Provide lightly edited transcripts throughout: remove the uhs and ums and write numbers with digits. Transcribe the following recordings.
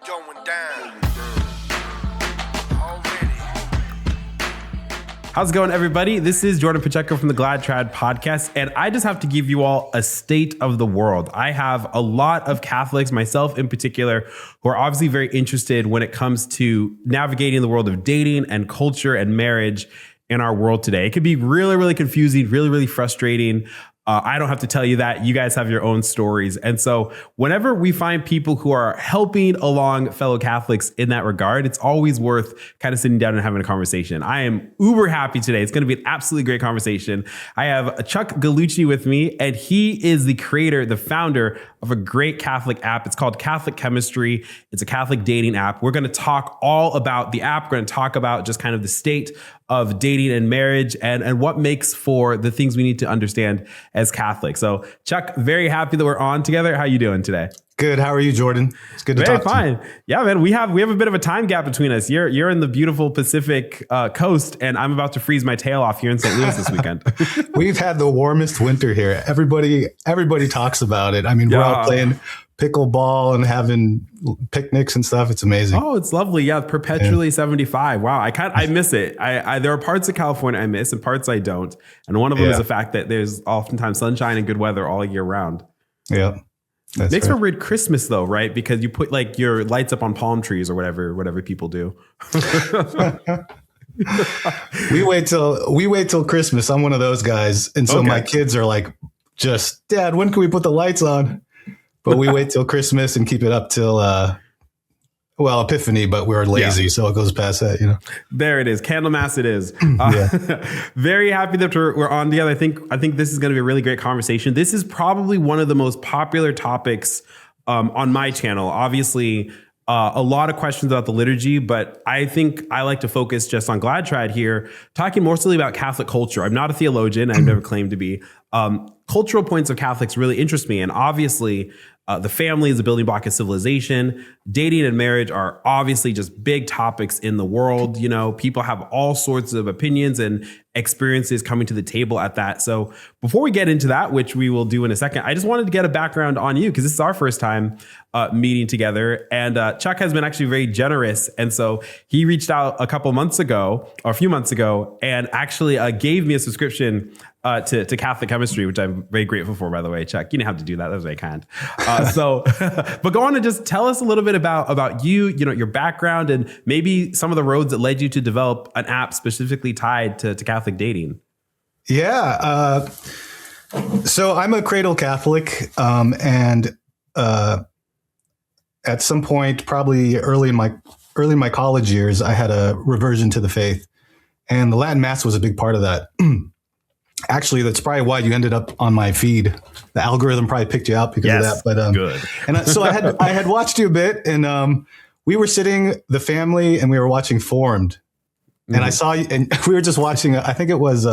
going down. Already. How's it going, everybody? This is Jordan Pacheco from the Glad Trad podcast, and I just have to give you all a state of the world. I have a lot of Catholics, myself in particular, who are obviously very interested when it comes to navigating the world of dating and culture and marriage in our world today. It could be really, really confusing, really, really frustrating. I don't have to tell you that. You guys have your own stories. And so whenever we find people who are helping along fellow Catholics in that regard, it's always worth kind of sitting down and having a conversation. I am uber happy today. It's going to be an absolutely great conversation. I have Chuck Gallucci with me, and he is the creator, the founder of a great Catholic app. It's called Catholic Chemistry. It's a Catholic dating app. We're going to talk all about the app. We're going to talk about just kind of the state of dating and marriage and what makes for the things we need to understand as Catholics. So Chuck, very happy that we're on together. How you doing today? Good. How are you, Jordan? It's good to talk to you. Very fine. Yeah, man. We have a bit of a time gap between us. You're in the beautiful Pacific coast, and I'm about to freeze my tail off here in St. Louis this weekend. We've had the warmest winter here. Everybody talks about it. I mean, we're out playing pickleball and having picnics and stuff. It's amazing. Oh, it's lovely. Yeah, perpetually 75. Wow, I miss it. I there are parts of California I miss and parts I don't. And one of them is the fact that there's oftentimes sunshine and good weather all year round. Yeah. Makes for a weird Christmas though, right? Because you put like your lights up on palm trees or whatever people do. We wait till Christmas. I'm one of those guys. And so my kids are like, just, Dad, when can we put the lights on? But we wait till Christmas and keep it up till, Epiphany, but we're lazy. So it goes past that, you know. There it is. Candlemas it is. Very happy that we're on together. I think this is going to be a really great conversation. This is probably one of the most popular topics on my channel. Obviously, a lot of questions about the liturgy, but I think I like to focus just on Glad Trad here, talking mostly about Catholic culture. I'm not a theologian. I've never claimed to be. Cultural points of Catholics really interest me. And obviously, the family is a building block of civilization. Dating and marriage are obviously just big topics in the world. You know, people have all sorts of opinions and experiences coming to the table at that. So before we get into that, which we will do in a second, I just wanted to get a background on you because this is our first time meeting together. And Chuck has been actually very generous. And so he reached out a few months ago, and actually gave me a subscription to Catholic Chemistry, which I'm very grateful for, by the way, Chuck. You didn't have to do that. That was very kind. But go on and just tell us a little bit about you, your background, and maybe some of the roads that led you to develop an app specifically tied to Catholic dating. Yeah. So I'm a cradle Catholic, and at some point, probably early in my college years, I had a reversion to the faith, and the Latin Mass was a big part of that. Actually, that's probably why you ended up on my feed. The algorithm probably picked you out because of that. But good. And so I had watched you a bit, and we were sitting, the family, and we were watching Formed, and I saw you, and we were just watching. I think it was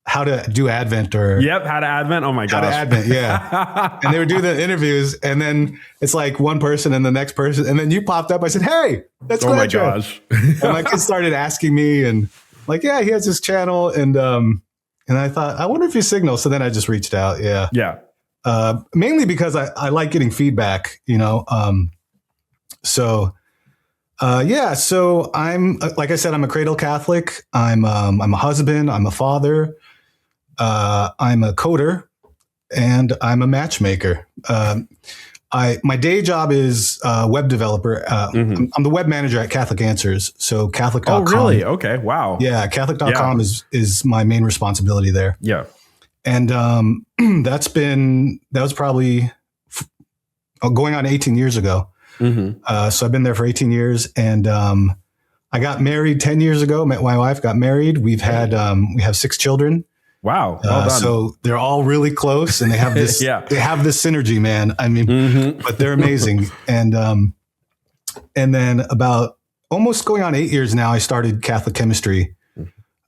How to Do Advent, or How to Advent. Oh my gosh, How to Advent, yeah. And they were doing the interviews, and then it's like one person and the next person, and then you popped up. I said, "Hey, that's oh my gosh!" And my kids started asking me, and like, yeah, he has this channel, and I thought, I wonder if you signal. So then I just reached out. Yeah. Mainly because I like getting feedback, So I'm, like I said, I'm a cradle Catholic. I'm a husband. I'm a father. I'm a coder, and I'm a matchmaker. My day job is web developer. I'm the web manager at Catholic Answers. So Catholic.com. Oh, really? Okay. Wow. Yeah. Catholic.com is my main responsibility there. Yeah. And that was probably going on 18 years ago. So I've been there for 18 years, and I got married 10 years ago. Met my wife, got married. We have 6 children. Wow. Well done. So they're all really close, and they have this, they have this synergy, man. I mean, but they're amazing. And then about almost going on 8 years now, I started Catholic Chemistry.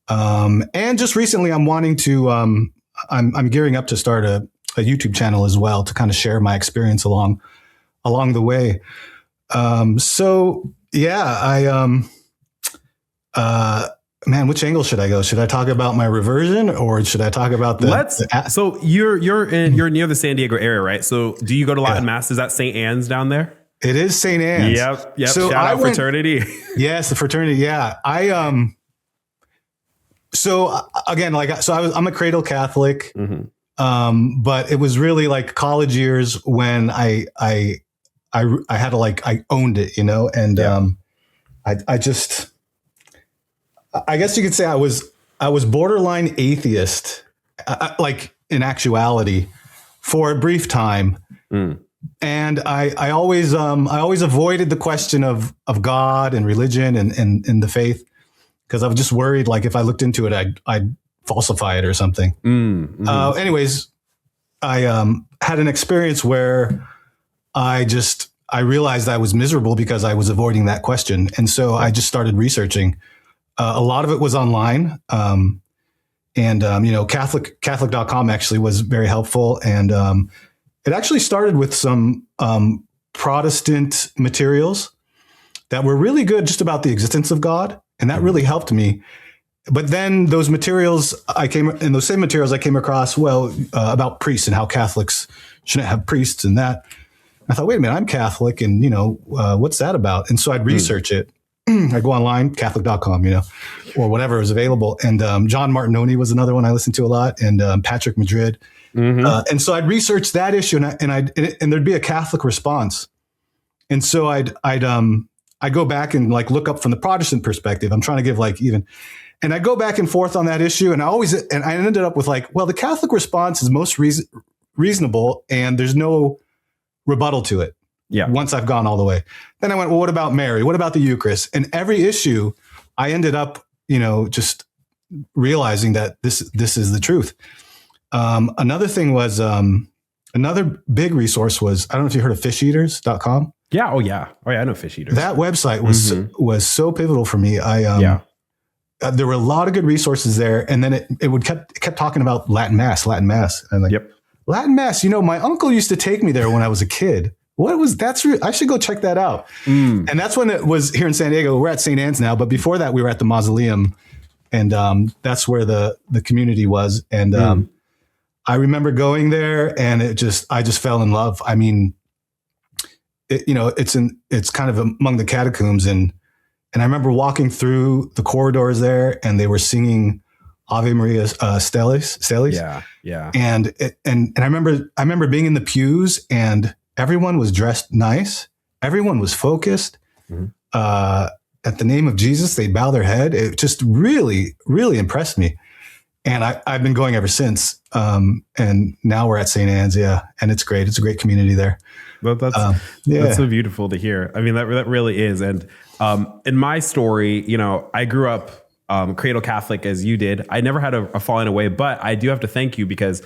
And just recently I'm wanting to, I'm gearing up to start a YouTube channel as well to kind of share my experience along the way. Man, which angle should I go? Should I talk about my reversion, or should I talk about So you're near the San Diego area, right? So do you go to Latin Mass? Is that St. Anne's down there? It is St. Anne's. Yep. So shout out fraternity. Yes, the fraternity. Yeah. So again, I'm a cradle Catholic. But it was really like college years when I had to I owned it, and I guess you could say I was borderline atheist, like in actuality, for a brief time. And I always avoided the question of God and religion and the faith, because I was just worried, like, if I looked into it, I'd falsify it or something. Anyways, I had an experience where I realized I was miserable because I was avoiding that question. And so I just started researching. A lot of it was online. Catholic.com actually was very helpful. And it actually started with some Protestant materials that were really good just about the existence of God. And that really helped me. But then those same materials I came across, about priests and how Catholics shouldn't have priests and that. I thought, wait a minute, I'm Catholic, and what's that about? And so I'd research it. I'd go online, Catholic.com, or whatever is available. And John Martinoni was another one I listened to a lot, and Patrick Madrid. And so I'd research that issue, and there'd be a Catholic response. And so I'd go back and look up from the Protestant perspective. I'm trying to give and I go back and forth on that issue, and I ended up with the Catholic response is most reasonable, and there's no rebuttal to it. Yeah. Once I've gone all the way, then I went, well, what about Mary? What about the Eucharist? And every issue, I ended up, just realizing that this is the truth. Another thing was, another big resource was, I don't know if you heard of fisheaters.com. Yeah. Oh yeah. I know Fish Eaters. That website was so pivotal for me. There were a lot of good resources there, and then it kept talking about Latin Mass. And I'm like, Latin Mass. My uncle used to take me there when I was a kid. I should go check that out. And that's when it was here in San Diego. We're at St. Anne's now, but before that, we were at the Mausoleum, and that's where the community was. And I remember going there, and I just fell in love. I mean, it's kind of among the catacombs, and I remember walking through the corridors there, and they were singing Ave Maria Stelis. Yeah. And I remember being in the pews, and everyone was dressed nice. Everyone was focused. At the name of Jesus, they bow their head. It just really, really impressed me. And I've been going ever since. And now we're at St. Anne's. Yeah. And it's great. It's a great community there. That's so beautiful to hear. I mean, that really is. And in my story, I grew up cradle Catholic as you did. I never had a falling away, but I do have to thank you, because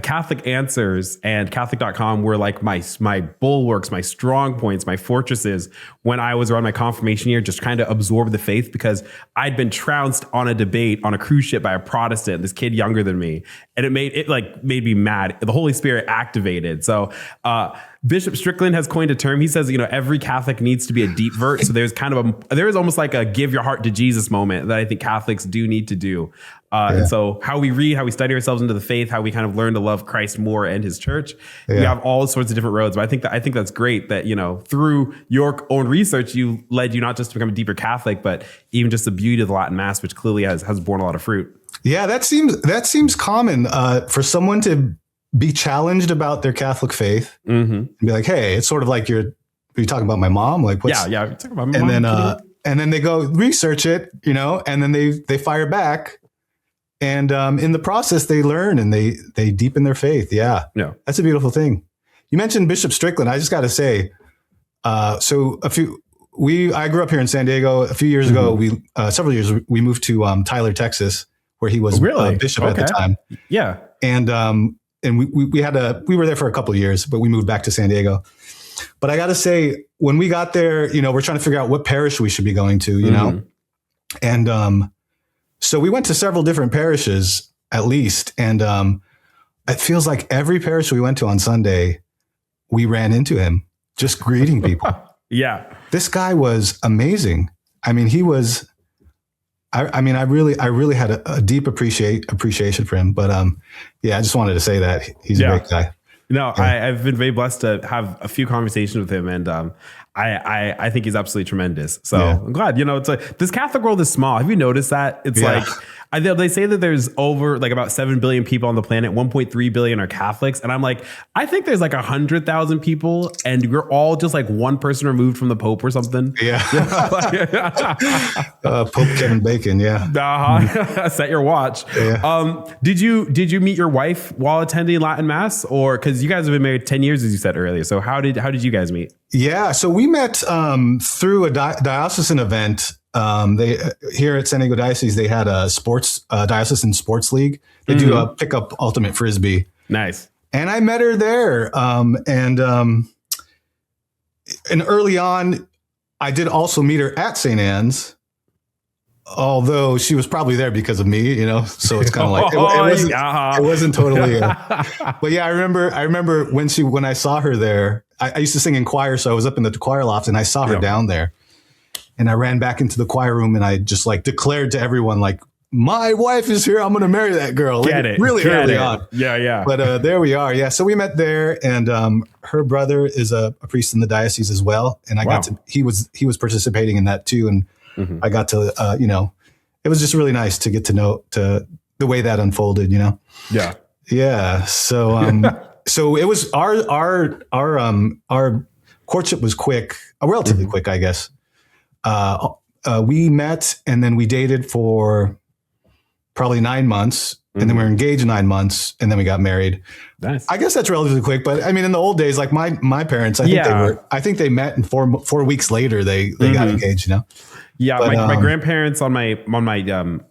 Catholic Answers and Catholic.com were like my bulwarks, my strong points, my fortresses when I was around my confirmation year, just trying to absorb the faith, because I'd been trounced on a debate on a cruise ship by a Protestant, this kid younger than me. And it made me mad. The Holy Spirit activated. So, Bishop Strickland has coined a term. He says, every Catholic needs to be a deep vert. So there's there is almost like a give your heart to Jesus moment that I think Catholics do need to do. And so how we read, how we study ourselves into the faith, how we kind of learn to love Christ more and his church. We have all sorts of different roads. But I think that's great that, through your own research, you not just to become a deeper Catholic, but even just the beauty of the Latin Mass, which clearly has borne a lot of fruit. Yeah, that seems common for someone to be challenged about their Catholic faith and be like, hey, it's sort of like are you talking about my mom? Like, what's, yeah. You're talking about my mom. And then they go research it, and then they fire back. And in the process, they learn and they deepen their faith. Yeah. That's a beautiful thing. You mentioned Bishop Strickland. I just got to say, I grew up here in San Diego. A few years ago, several years, we moved to Tyler, Texas, where he was bishop at the time. Yeah. And we were there for a couple of years, but we moved back to San Diego. But I got to say, when we got there, we're trying to figure out what parish we should be going to, and so we went to several different parishes at least. And it feels like every parish we went to on Sunday, we ran into him just greeting people. Yeah. This guy was amazing. I mean, he was, I really had a deep appreciation for him, but I just wanted to say that he's a great guy. No, yeah. I've been very blessed to have a few conversations with him, and I think he's absolutely tremendous. So I'm glad, it's like this Catholic world is small. Have you noticed that? It's like, they say that there's over like about 7 billion people on the planet. 1.3 billion are Catholics. And I'm like, I think there's like 100,000 people and we're all just like one person removed from the Pope or something. Yeah. Pope Kevin Bacon. Yeah. Set your watch. Yeah. Did you meet your wife while attending Latin Mass, or because you guys have been married 10 years, as you said earlier. So how did you guys meet? Yeah. So we met through a diocesan event. They here at San Diego Diocese, they had a diocesan sports league. They do a pickup ultimate frisbee. Nice. And I met her there. And early on, I did also meet her at St. Anne's, although she was probably there because of me, so it's kind of like, it wasn't totally, but yeah, I remember when I saw her there, I used to sing in choir. So I was up in the choir loft and I saw her down there. And I ran back into the choir room and I just like declared to everyone, like, my wife is here. I'm going to marry that girl. Really early on. Yeah. But there we are. Yeah. So we met there, and her brother is a priest in the diocese as well. And he was participating in that too. And I got to, it was just really nice to get to know the way that unfolded, Yeah. Yeah. So, so it was our courtship was quick, relatively quick, I guess. We met and then we dated for probably 9 months, and then we were engaged 9 months, and then we got married. Nice. I guess that's relatively quick, but I mean, in the old days, like my parents, I think they met, and 4 weeks later they got engaged. Yeah, but, my grandparents on my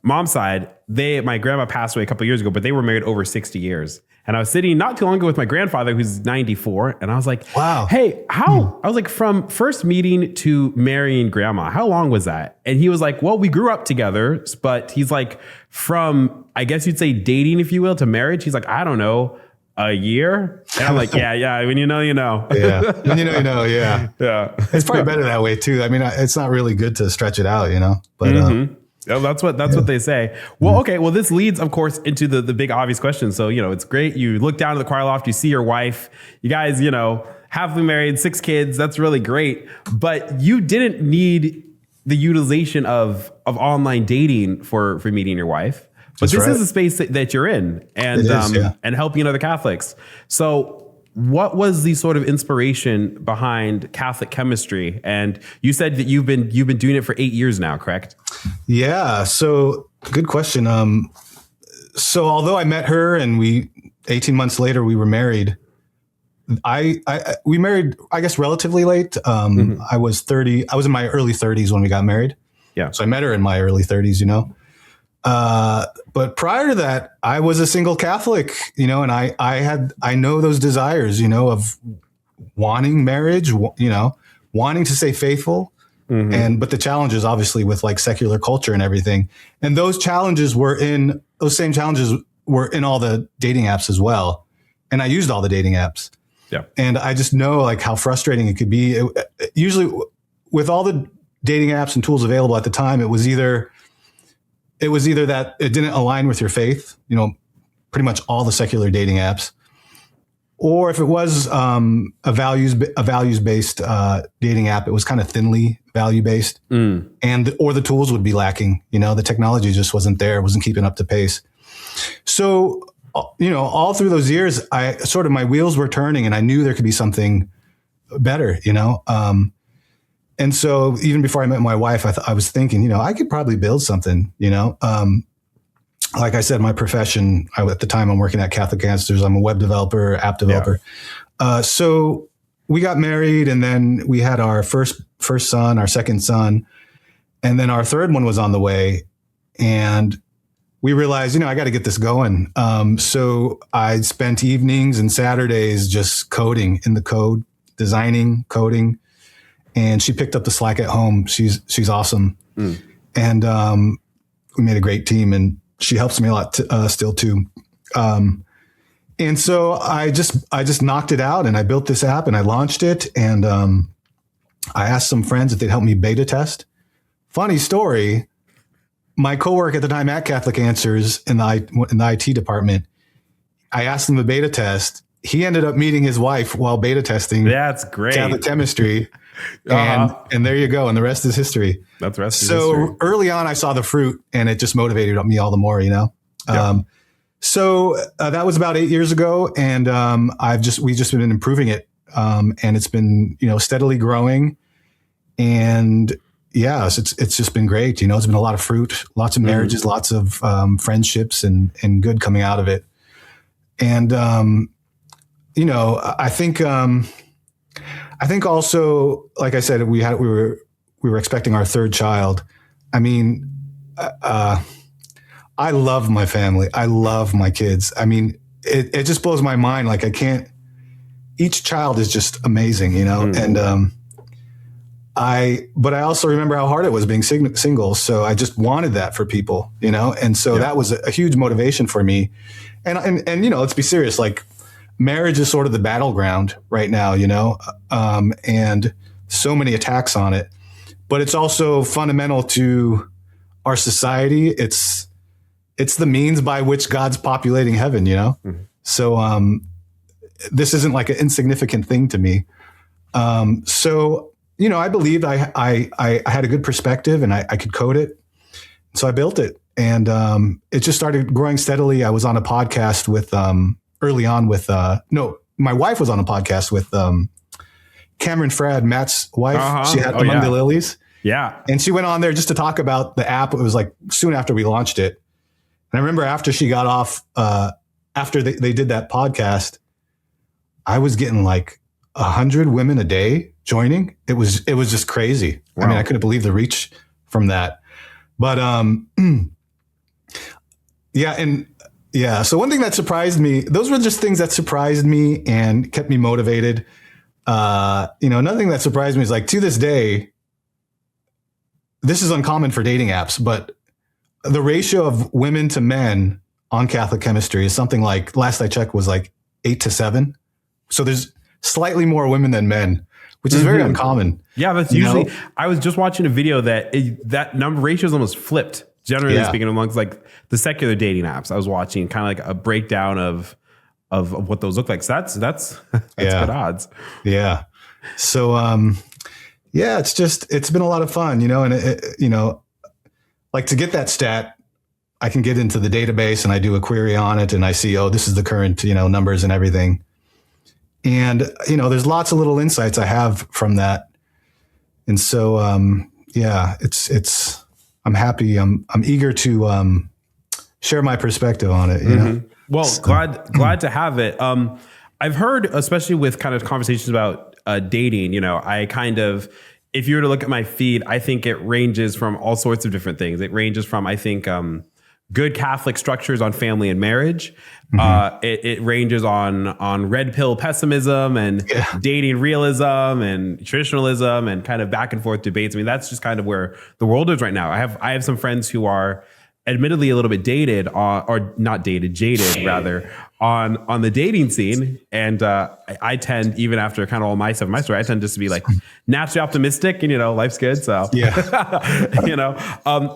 mom's side, my grandma passed away a couple of years ago, but they were married over 60 years. And I was sitting not too long ago with my grandfather, who's 94, and I was like, "Wow, hey, how?" I was like, "From first meeting to marrying grandma, how long was that?" And he was like, "Well, we grew up together," but he's like, "From, I guess you'd say dating, if you will, to marriage." He's like, "I don't know, a year." And I'm like, yeah. When you know, you know. Yeah. When you know, you know. Yeah. Yeah. It's probably better that way too. I mean, it's not really good to stretch it out, but, that's what they say. Well, okay. Well, this leads, of course, into the big obvious question. So, it's great. You look down to the choir loft, you see your wife, you guys, happily married, 6 kids. That's really great. But you didn't need the utilization of online dating for meeting your wife. But this is a space that you're in, and and helping other Catholics. So what was the sort of inspiration behind Catholic chemistry? And you said that you've been doing it for 8 years now, correct? Yeah. So good question. So although I met her and 18 months later we were married, we married, I guess, relatively late. I was 30. I was in my early 30s when we got married. Yeah. So I met her in my early 30s, but prior to that, I was a single Catholic, and I know those desires, of wanting marriage, wanting to stay faithful. But the challenges, obviously, with like secular culture and everything. And those same challenges were in all the dating apps as well. And I used all the dating apps. Yeah. And I just know like how frustrating it could be. Usually with all the dating apps and tools available at the time, it was either that it didn't align with your faith, pretty much all the secular dating apps, or if it was a values-based dating app, it was kind of thinly value-based, or the tools would be lacking. The technology just wasn't there, wasn't keeping up to pace. So, all through those years, my wheels were turning, and I knew there could be something better. And so even before I met my wife, I was thinking, I could probably build something, like I said, my profession, at the time I'm working at Catholic Answers, I'm a web developer, app developer. Yeah. So we got married, and then we had our first son, our second son, and then our third one was on the way. And we realized, I got to get this going. So I spent evenings and Saturdays just coding in the code, designing, coding. And she picked up the slack at home. She's awesome. And we made a great team, and she helps me a lot still too. And so I just knocked it out, and I built this app and I launched it. And I asked some friends if they'd help me beta test. Funny story. My coworker at the time at Catholic Answers in the IT department, I asked him to beta test. he ended up meeting his wife while beta testing. That's great. Catholic chemistry. And there you go. And the rest is history. That's the rest so history. Early on, I saw the fruit and it just motivated me all the more, you know? Yeah. So that was about 8 years ago. And we've just been improving it. And it's been, you know, steadily growing. And yeah, it's just been great. You know, it's been a lot of fruit, lots of marriages, lots of friendships and good coming out of it. And, you know, I think also, like I said, we were expecting our third child. I mean, I love my family. I love my kids. I mean, it just blows my mind. Like each child is just amazing, you know? And, but I also remember how hard it was being single. So I just wanted that for people, you know? And so that was a huge motivation for me. And, you know, let's be serious. Like marriage is sort of the battleground right now, you know? And so many attacks on it, but it's also fundamental to our society. It's the means by which God's populating heaven, you know? So, this isn't like an insignificant thing to me. So, you know, I believed I had a good perspective and I could code it. So I built it and it just started growing steadily. I was on a podcast with, early on with, my wife was on a podcast with Cameron Frad, Matt's wife. She had Among the Lilies. Yeah. And she went on there just to talk about the app. It was like soon after we launched it. And I remember after she got off, after they did that podcast, I was getting like 100 women a day joining. It was just crazy. Wow. I mean, I couldn't believe the reach from that. But so one thing that surprised me, those were just things that surprised me and kept me motivated. You know, another thing that surprised me is like to this day, this is uncommon for dating apps, but the ratio of women to men on Catholic chemistry is something like, last I checked, was like 8-7. So there's slightly more women than men, which is very uncommon. Yeah, that's usually, I was just watching a video that number ratio is almost flipped, generally speaking, amongst like the secular dating apps. I was watching kind of like a breakdown of what those look like. So that's good odds. Yeah. So, it's been a lot of fun, you know, and you know, like to get that stat, I can get into the database and I do a query on it and I see, this is the current, you know, numbers and everything. And, you know, there's lots of little insights I have from that. And so, I'm happy. I'm eager to share my perspective on it, you know? Well, so, glad to have it. I've heard, especially with kind of conversations about dating, you know, if you were to look at my feed, I think it ranges from all sorts of different things. It ranges from, I think, good Catholic structures on family and marriage. It ranges on red pill pessimism and dating realism and traditionalism and kind of back and forth debates. I mean, that's just kind of where the world is right now. I have some friends who are admittedly a little bit jaded rather on the dating scene. And I tend, even after kind of all my stuff, my story, I tend just to be like naturally optimistic and, you know, life's good. So, you know,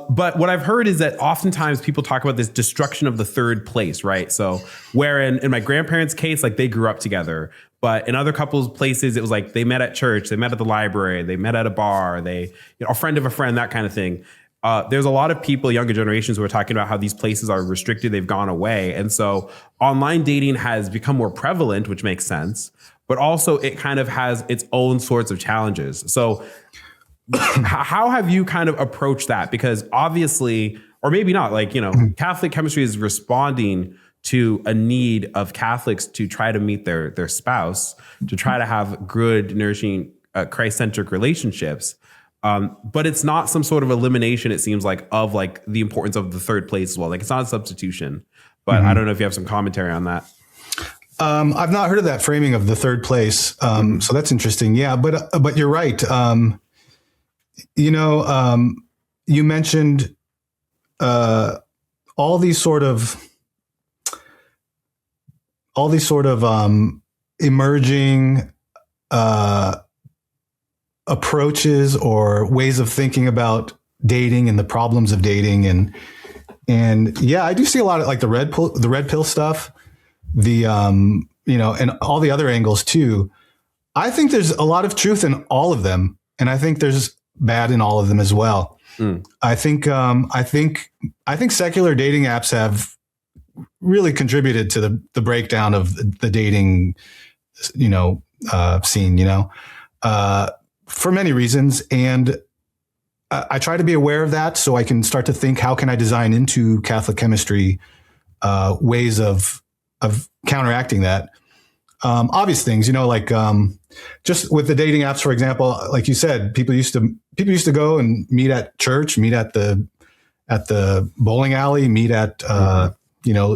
but what I've heard is that oftentimes people talk about this destruction of the third place, right? So where in my grandparents' case, like they grew up together, but in other couples' places, it was like they met at church, they met at the library, they met at a bar, a friend of a friend, that kind of thing. There's a lot of people, younger generations, who are talking about how these places are restricted, they've gone away. And so online dating has become more prevalent, which makes sense, but also it kind of has its own sorts of challenges. So how have you kind of approached that? Because obviously, or maybe not, like, you know, Catholic chemistry is responding to a need of Catholics to try to meet their spouse, to try to have good, nourishing, Christ-centric relationships. But it's not some sort of elimination, it seems like, of like the importance of the third place as well. Like it's not a substitution, but I don't know if you have some commentary on that. I've not heard of that framing of the third place. So that's interesting. Yeah, but you're right. You know, you mentioned all these sort of emerging approaches or ways of thinking about dating and the problems of dating. And yeah, I do see a lot of like the red pill stuff, the and all the other angles too. I think there's a lot of truth in all of them, and I think there's bad in all of them as well. I think secular dating apps have really contributed to the breakdown of the dating, scene, for many reasons. And I try to be aware of that so I can start to think, how can I design into Catholic chemistry ways of counteracting that? Obvious things, just with the dating apps, for example, like you said, people used to go and meet at church, meet at the bowling alley, meet at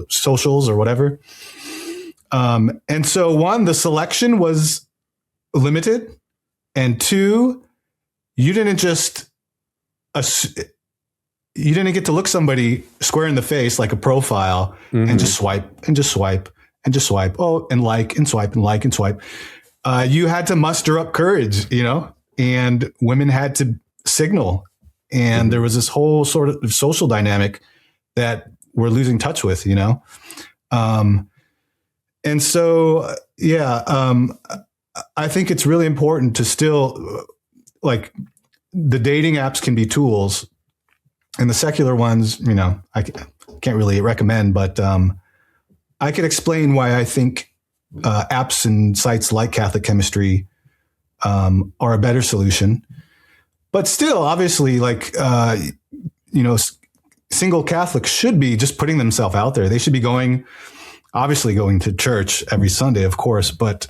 socials or whatever. And so one, the selection was limited, and two, you didn't get to look somebody square in the face like a profile and just swipe and just swipe and just swipe. Oh, and like and swipe and like and swipe. You had to muster up courage, and women had to signal. And there was this whole sort of social dynamic that we're losing touch with, and so, I think it's really important to still, like, the dating apps can be tools, and the secular ones, I can't really recommend, but I could explain why I think apps and sites like Catholic Chemistry are a better solution. But still, obviously, single Catholics should be just putting themselves out there. They should be going to church every Sunday, of course, but,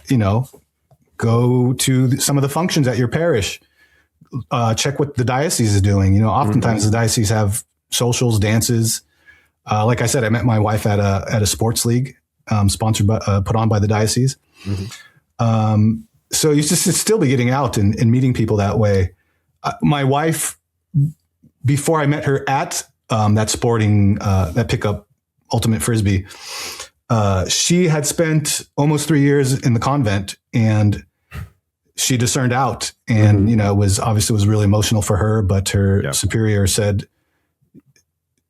go to some of the functions at your parish. Check what the diocese is doing. Oftentimes the diocese have socials, dances. Like I said, I met my wife at a sports league, sponsored by, put on by the diocese. So you just still be getting out and meeting people that way. My wife, before I met her at that sporting, that pickup Ultimate Frisbee, she had spent almost 3 years in the convent, and she discerned out, and it was really emotional for her. But her superior said,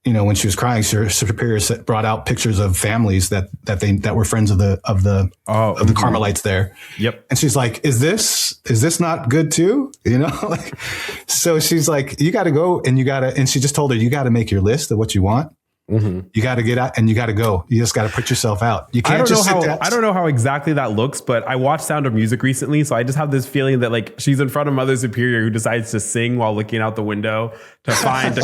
when she was crying, her superior brought out pictures of families that were friends of the Carmelites there. Yep. And she's like, "Is this not good too?" So she's like, "You got to go, and she just told her, you got to make your list of what you want. You got to get out and you got to go. You just got to put yourself out. You can't just sit there." I don't know how exactly that looks, but I watched Sound of Music recently. So I just have this feeling that she's in front of Mother Superior who decides to sing while looking out the window to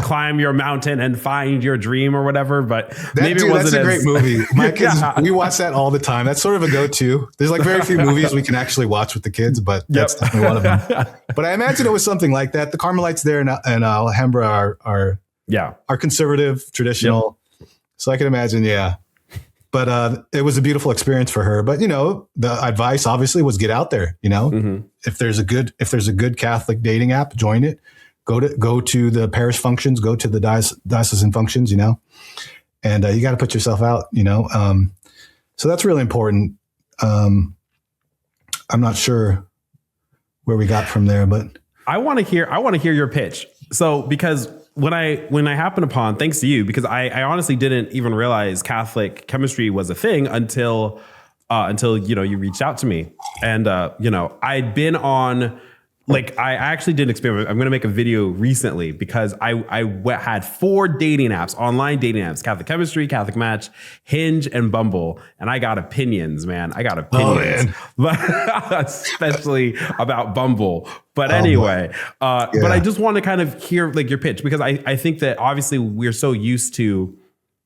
climb your mountain and find your dream or whatever. But maybe it wasn't. That's a great movie. My kids, we watch that all the time. That's sort of a go-to. There's very few movies we can actually watch with the kids, but that's definitely one of them. But I imagine it was something like that. The Carmelites there in Alhambra are conservative, traditional. Yep. So I can imagine, But it was a beautiful experience for her. But the advice obviously was get out there. If there's a good Catholic dating app, join it. Go to the parish functions. Go to the diocesan functions. And you got to put yourself out. So that's really important. I'm not sure where we got from there, but I want to hear your pitch. So because when I happened upon, thanks to you, because I honestly didn't even realize Catholic chemistry was a thing until you reached out to me, and I'd been on. I actually did an experiment. I'm going to make a video recently because I had 4 dating apps, online dating apps: Catholic Chemistry, Catholic Match, Hinge, and Bumble. And I got opinions, man. Especially about Bumble. But anyway, but I just want to kind of hear your pitch, because I think that obviously we're so used to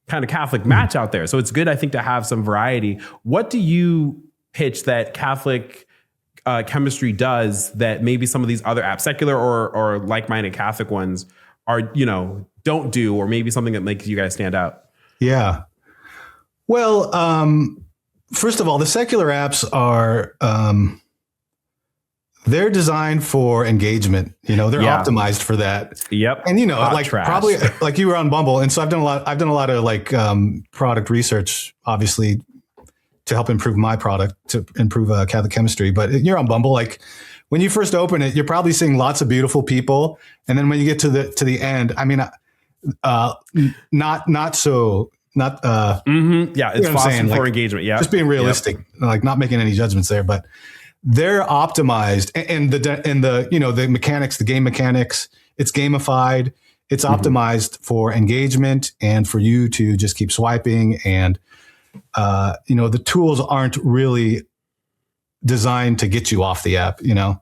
kind of Catholic Match out there. So it's good, I think, to have some variety. What do you pitch that Catholic chemistry does that maybe some of these other apps, secular or like-minded Catholic ones, are don't do, or maybe something that makes you guys stand out? Yeah. Well, first of all, the secular apps are they're designed for engagement. They're optimized for that. Yep. And probably like you were on Bumble, and so I've done a lot of product research, obviously, to help improve my product, to improve Catholic chemistry. But you're on Bumble, when you first open it, you're probably seeing lots of beautiful people, and then when you get to the end, I mean, not so Yeah, it's fostering for engagement. Yeah, just being realistic, like not making any judgments there. But they're optimized, and the mechanics, the game mechanics, it's gamified. It's optimized for engagement and for you to just keep swiping. And the tools aren't really designed to get you off the app, to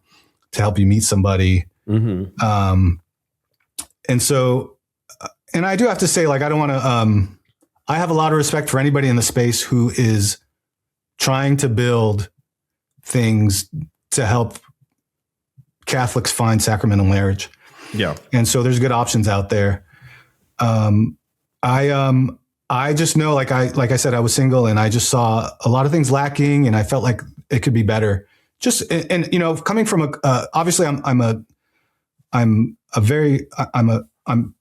help you meet somebody. And so, and I do have to say, like, I don't want to, I have a lot of respect for anybody in the space who is trying to build things to help Catholics find sacramental marriage. Yeah. And so there's good options out there. I just know, like I said, I was single and I just saw a lot of things lacking and I felt like it could be better. Coming from obviously I'm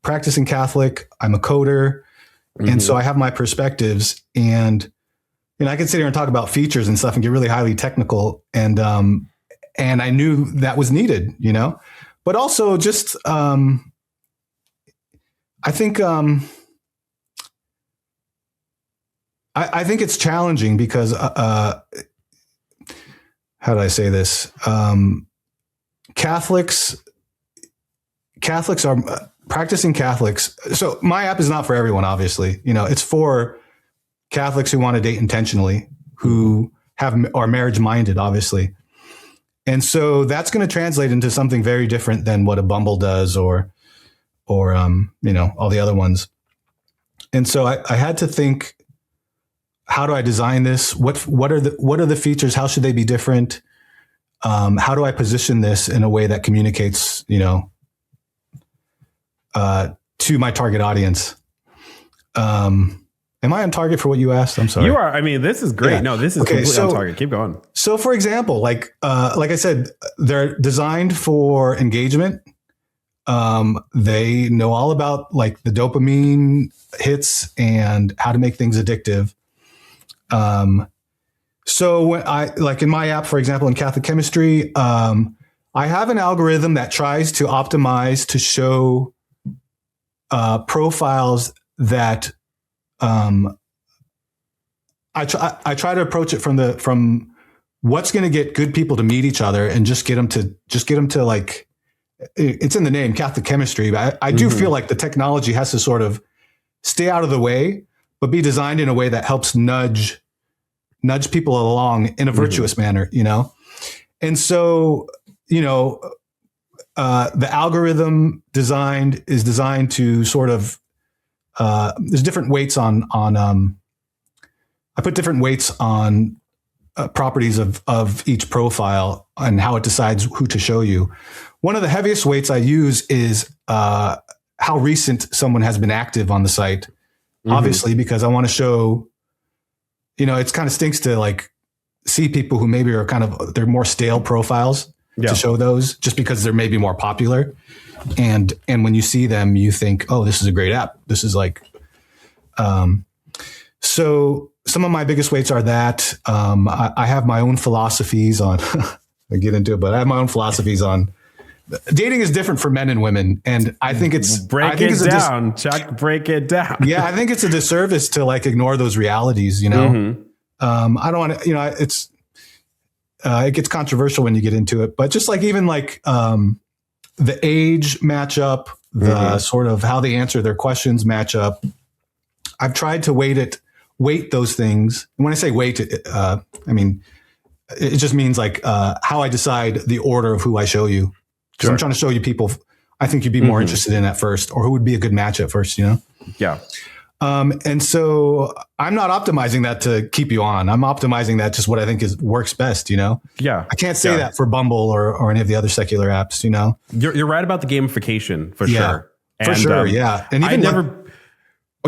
practicing Catholic. I'm a coder. And so I have my perspectives and I can sit here and talk about features and stuff and get really highly technical. And I knew that was needed, but also just, I think it's challenging because, how do I say this? Catholics are practicing Catholics. So my app is not for everyone, obviously. It's for Catholics who want to date intentionally, who are marriage minded, obviously. And so that's going to translate into something very different than what a Bumble does or all the other ones. And so I had to think, how do I design this? What are the features? How should they be different? How do I position this in a way that communicates, to my target audience? Am I on target for what you asked? I'm sorry. You are. I mean, this is great. Yeah. No, this is completely on target. Keep going. So for example, like I said, they're designed for engagement. They know all about like the dopamine hits and how to make things addictive. So when in my app, for example, in Catholic chemistry, I have an algorithm that tries to optimize to show profiles that I try to approach it from what's going to get good people to meet each other and just get them to like, it's in the name, Catholic chemistry, but I do feel like the technology has to sort of stay out of the way, but be designed in a way that helps nudge people along in a virtuous manner, And so, the algorithm is designed to sort of, there's different weights on I put different weights on properties of each profile and how it decides who to show you. One of the heaviest weights I use is how recent someone has been active on the site, obviously, because I want to show, it's kind of stinks to like see people who maybe are they're more stale profiles to show those just because they're maybe more popular. And when you see them, you think, oh, this is a great app. This is like, so some of my biggest weights are that, I have my own philosophies on, I get into it, but I have my own philosophies on dating is different for men and women. And I think it's, break it down. Yeah. I think it's a disservice to like ignore those realities, I don't want to, it gets controversial when you get into it, but just like, even like, the age matchup, the sort of how they answer their questions match up. I've tried to weight those things. And when I say weight, I mean, it just means like how I decide the order of who I show you. So I'm trying to show you people I think you'd be more interested in at first, or who would be a good match at first, Yeah. And so I'm not optimizing that to keep you on. I'm optimizing that just what I think works best, Yeah. I can't say that for Bumble or any of the other secular apps, You're right about the gamification for sure. For sure. Yeah. And even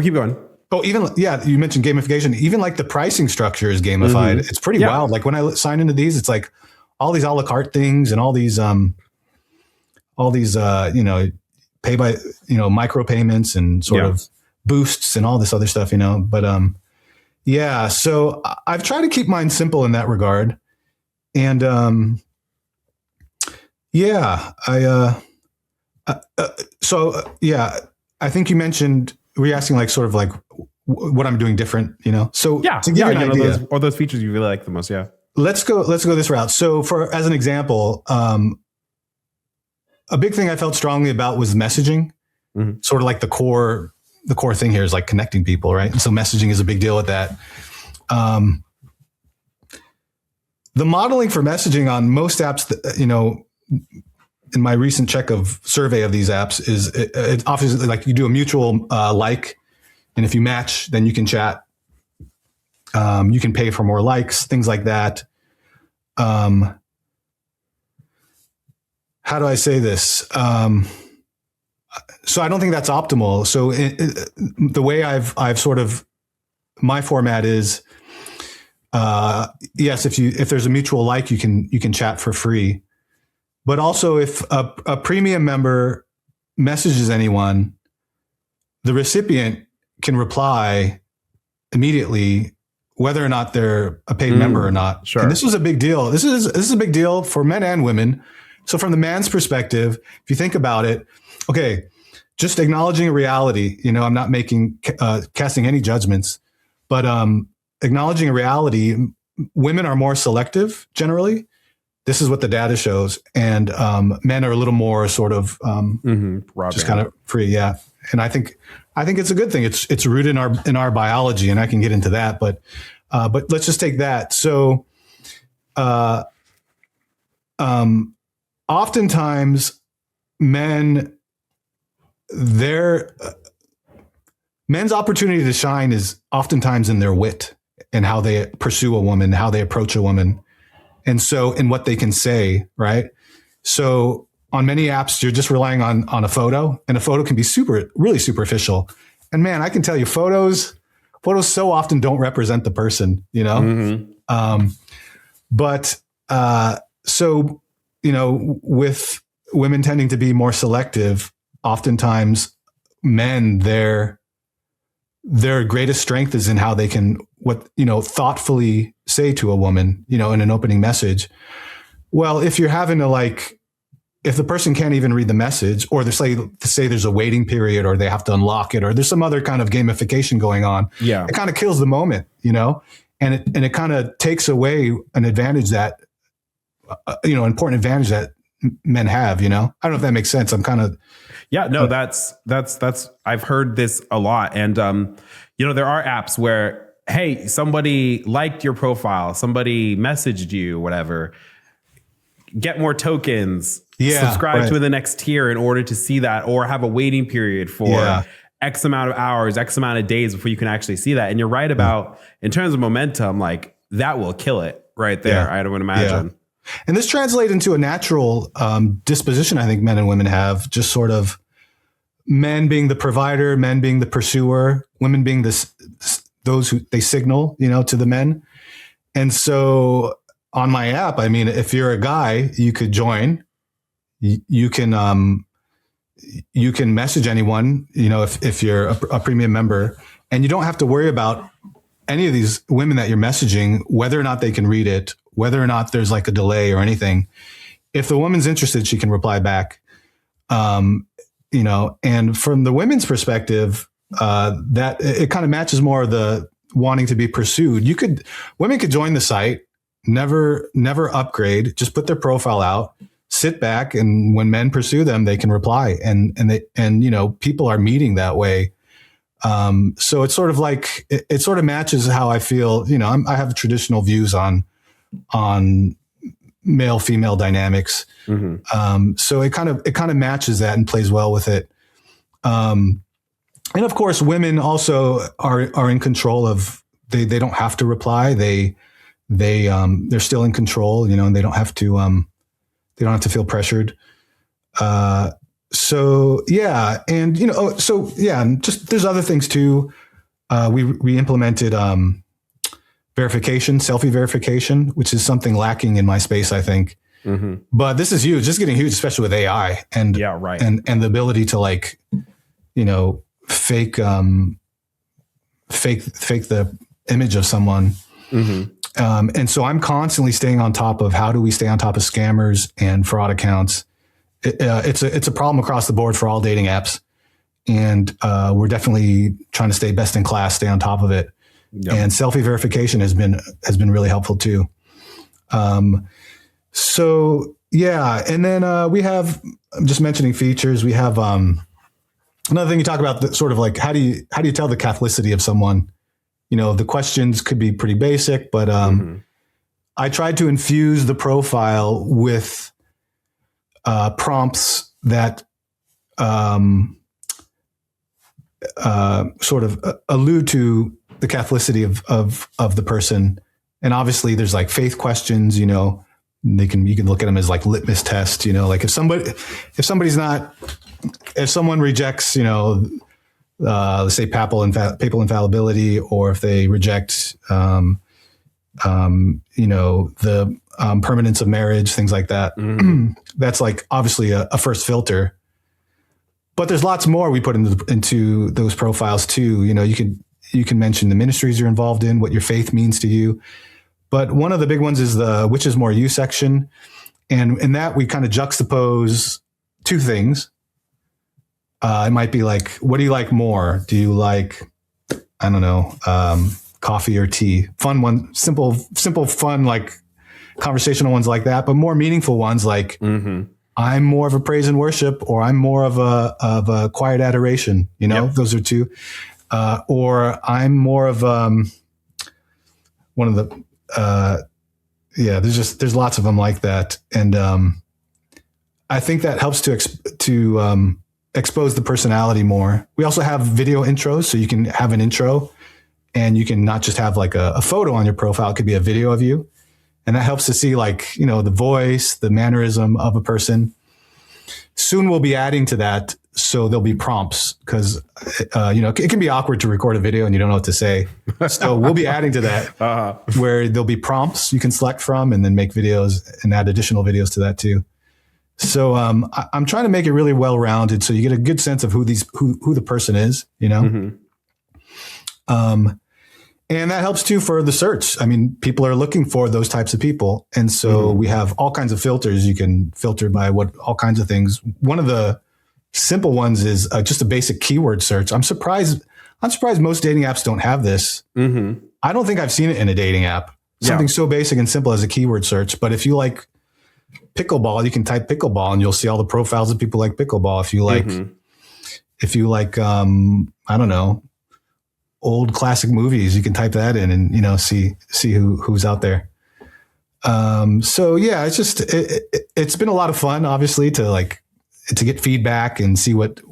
keep going. You mentioned gamification. Even like the pricing structure is gamified. It's pretty wild. Like when I sign into these, it's like all these a la carte things and all these pay by, micro payments and sort of boosts and all this other stuff, but, so I've tried to keep mine simple in that regard. And, I think you mentioned, were you asking like sort of like what I'm doing different, So to give you an idea, those features you really like the most. Yeah. Let's go this route. So as an example, a big thing I felt strongly about was messaging. Sort of like the core thing here is like connecting people, right? And so messaging is a big deal with that. The modeling for messaging on most apps, in my recent check of survey of these apps, is it's obviously like you do a mutual like, and if you match, then you can chat. You can pay for more likes, things like that. How do I say this? So I don't think that's optimal. So the way I've sort of, my format is, yes, if there's a mutual like, you can chat for free. But also if a premium member messages anyone, the recipient can reply immediately, whether or not they're a paid member or not. Sure. And this was a big deal. This is a big deal for men and women. So from the man's perspective, if you think about it, okay, just acknowledging a reality, I'm not casting any judgments, but acknowledging a reality, women are more selective generally. This is what the data shows. And men are a little more sort of just kind of free. Yeah. And I think it's a good thing. It's rooted in our biology, and I can get into that, but let's just take that. So oftentimes men's opportunity to shine is oftentimes in their wit and how they pursue a woman, how they approach a woman. And so in what they can say, right? So on many apps, you're just relying on a photo, and a photo can be really superficial. And man, I can tell you photos so often don't represent the person, So, with women tending to be more selective, oftentimes men, their greatest strength is in how they can, thoughtfully say to a woman, in an opening message. Well, if you're having to if the person can't even read the message, or say there's a waiting period, or they have to unlock it, or there's some other kind of gamification going on, it kind of kills the moment, and it kind of takes away an advantage that, important advantage that men have, I don't know if that makes sense. I'm kind of, yeah, no, that's, I've heard this a lot. And, there are apps where, hey, somebody liked your profile, somebody messaged you, whatever, get more tokens, subscribe to the next tier in order to see that, or have a waiting period for X amount of hours, X amount of days before you can actually see that. And you're right about, in terms of momentum, that will kill it right there. I would imagine. Yeah. And this translates into a natural disposition I think men and women have, just sort of men being the provider, men being the pursuer, women being those who they signal, to the men. And so on my app, I mean, if you're a guy, you could join. You can message anyone, if you're a premium member, and you don't have to worry about any of these women that you're messaging, whether or not they can read it, whether or not there's a delay or anything. If the woman's interested, she can reply back. And from the women's perspective, that it kind of matches more of the wanting to be pursued. Women could join the site, never upgrade, just put their profile out, sit back, and when men pursue them, they can reply. And people are meeting that way. So it's sort of it sort of matches how I feel. I have traditional views on male female dynamics. So it kind of matches that and plays well with it. And of course, women also are in control of. They don't have to reply. They're still in control. And they don't have to feel pressured. So yeah, and just there's other things too. We implemented selfie verification, which is something lacking in my space, I think. But this is huge, just getting huge, especially with AI and and the ability to fake the image of someone. And so I'm constantly staying on top of how do we stay on top of scammers and fraud accounts. It's a problem across the board for all dating apps. and we're definitely trying to stay best in class, stay on top of it. Yep. And selfie verification has been really helpful too. So yeah, and then we have, I'm just mentioning features. We have another thing you talk about, sort of like how do you tell the Catholicity of someone? You know, the questions could be pretty basic, but I tried to infuse the profile with prompts that sort of allude to the Catholicity of the person. And obviously there's like faith questions, you know, you can look at them as like litmus tests, you know, like if someone rejects, you know, let's say papal infallibility, or if they reject, you know, the permanence of marriage, things like that. That's like obviously a first filter. But there's lots more we put into those profiles too. You know, you can mention the ministries you're involved in, what your faith means to you. But one of the big ones is the which is more you section. And in that we kind of juxtapose two things. It might be like, what do you like more? Do you like, I don't know, coffee or tea? Fun one, simple, fun, like conversational ones like that, but more meaningful ones like, I'm more of a praise and worship, or I'm more of a quiet adoration. You know, those are two. Or I'm more of one of the there's lots of them like that, and I think that helps to expose the personality more. We also have video intros, so you can have an intro, and you can not just have like a photo on your profile; it could be a video of you. And that helps to see, like, you know, the voice, the mannerism of a person. Soon we'll be adding to that. So there'll be prompts because, you know, it can be awkward to record a video and you don't know what to say. So we'll be adding to that where there'll be prompts you can select from and then make videos and add additional videos to that too. So I'm trying to make it really well-rounded so you get a good sense of who the person is, you know? And that helps too for the search. I mean, people are looking for those types of people. And so we have all kinds of filters. You can filter by all kinds of things. One of the simple ones is just a basic keyword search. I'm surprised most dating apps don't have this. I don't think I've seen it in a dating app. Something so basic and simple as a keyword search. But if you like pickleball, you can type pickleball and you'll see all the profiles of people like pickleball. If you like, I don't know, old classic movies, you can type that in and, you know, see who's out there. So yeah, it's been a lot of fun, obviously, to get feedback and see what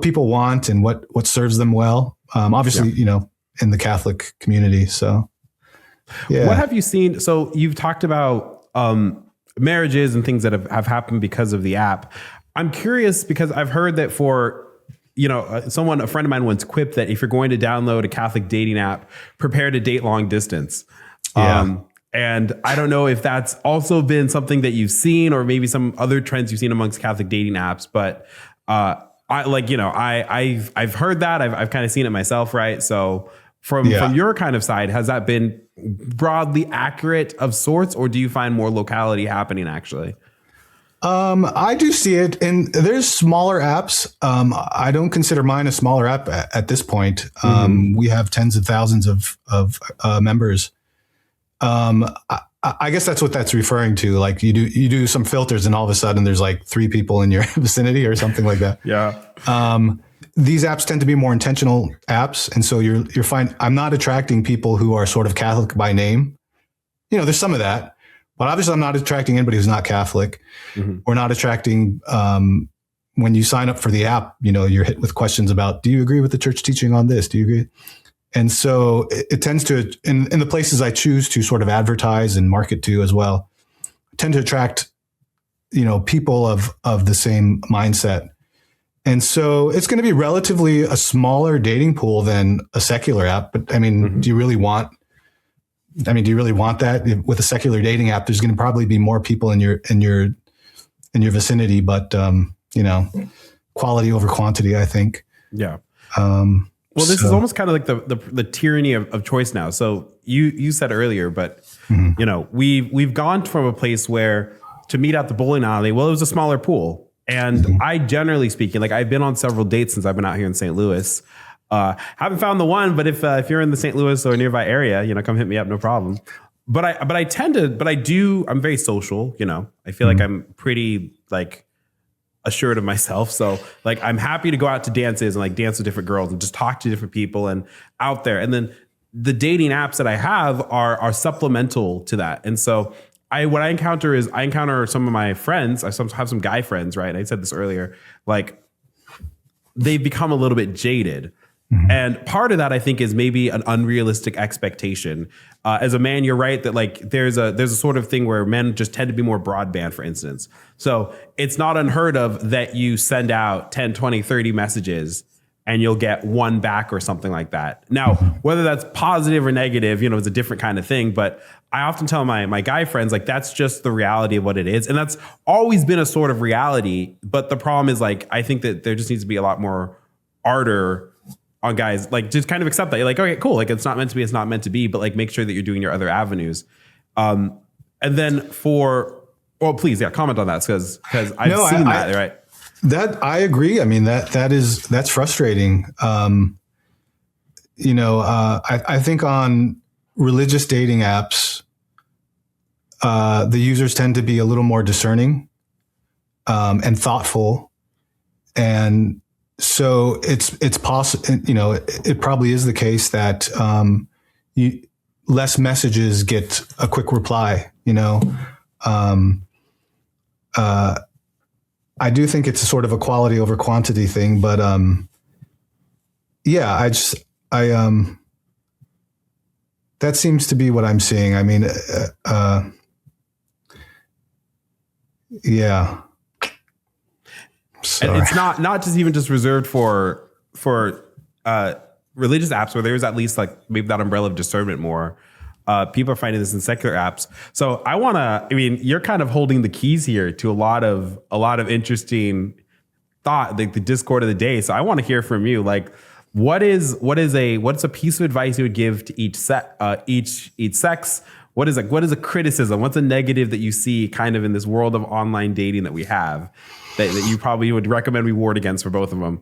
people want and what serves them well. Obviously, you know, in the Catholic community. So yeah. What have you seen? So you've talked about marriages and things that have happened because of the app. I'm curious because I've heard that for, you know, a friend of mine once quipped that if you're going to download a Catholic dating app, prepare to date long distance. And I don't know if that's also been something that you've seen or maybe some other trends you've seen amongst Catholic dating apps. But I've heard that. I've kind of seen it myself, right? So from your kind of side, has that been broadly accurate of sorts, or do you find more locality happening actually? I do see it, and there's smaller apps. I don't consider mine a smaller app at this point. We have tens of thousands of members. I guess that's what that's referring to. Like you do some filters, and all of a sudden there's like 3 people in your vicinity or something like that. Yeah. These apps tend to be more intentional apps, and so you're fine. I'm not attracting people who are sort of Catholic by name. You know, there's some of that. But obviously, I'm not attracting anybody who's not Catholic. We're not attracting, when you sign up for the app, you know, you're hit with questions about, do you agree with the church teaching on this? Do you agree? And so it tends to, in the places I choose to sort of advertise and market to as well, tend to attract, you know, people of the same mindset. And so it's going to be relatively a smaller dating pool than a secular app. But I mean, do you really want that with a secular dating app? There's going to probably be more people in your vicinity, but you know, quality over quantity, I think. Yeah. Well, this is almost kind of like the tyranny of choice now. So you said earlier, but you know, we've gone from a place where to meet at the bowling alley, well, it was a smaller pool, And I, generally speaking, like, I've been on several dates since I've been out here in St. Louis. Haven't found the one, but if you're in the St. Louis or nearby area, come hit me up, no problem. But I'm very social, I feel like I'm pretty like assured of myself. So like, I'm happy to go out to dances and like dance with different girls and just talk to different people and out there. And then the dating apps that I have are supplemental to that. And so what I encounter some of my friends. I have some guy friends, right? And I said this earlier, like, they've become a little bit jaded. And part of that, I think, is maybe an unrealistic expectation. As a man, you're right that like there's a sort of thing where men just tend to be more broadband, for instance. So it's not unheard of that you send out 10, 20, 30 messages and you'll get one back or something like that. Now, whether that's positive or negative, is a different kind of thing. But I often tell my guy friends, like, that's just the reality of what it is. And that's always been a sort of reality. But the problem is, like, I think that there just needs to be a lot more ardor on guys, like, just kind of accept that. You're like, okay, cool. Like, it's not meant to be, it's not meant to be, but like, make sure that you're doing your other avenues. And then please, comment on that because I've seen that, right? That I agree. I mean, that's frustrating. I think on religious dating apps, the users tend to be a little more discerning, and thoughtful. And so it's possible, it probably is the case that less messages get a quick reply. I do think it's a sort of a quality over quantity thing, but that seems to be what I'm seeing. I mean, yeah. Sorry. And it's not just even just reserved for religious apps where there's at least like maybe that umbrella of discernment more. People are finding this in secular apps. So you're kind of holding the keys here to a lot of interesting thought, like the discord of the day. So I want to hear from you. Like, what's a piece of advice you would give to each sex? What is a criticism? What's a negative that you see kind of in this world of online dating that we have that you probably would recommend we ward against for both of them?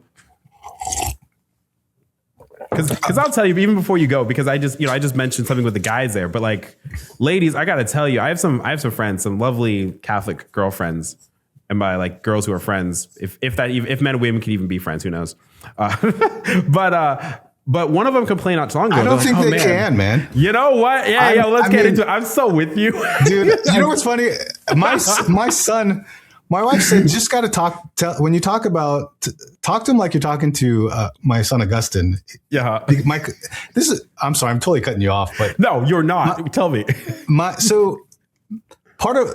Because I'll tell you, even before you go, because I just mentioned something with the guys there, but like, ladies, I got to tell you, I have some friends, some lovely Catholic girlfriends, and by like girls who are friends, if men and women can even be friends, who knows? But one of them complained not too long ago. I don't think they can, man. You know what? Yeah, let's get into it. I'm so with you, dude. You know what's funny? My son. My wife said, just got to talk to him like you're talking to my son, Augustine. Yeah. I'm sorry, I'm totally cutting you off, but no, you're not. Tell me. So part of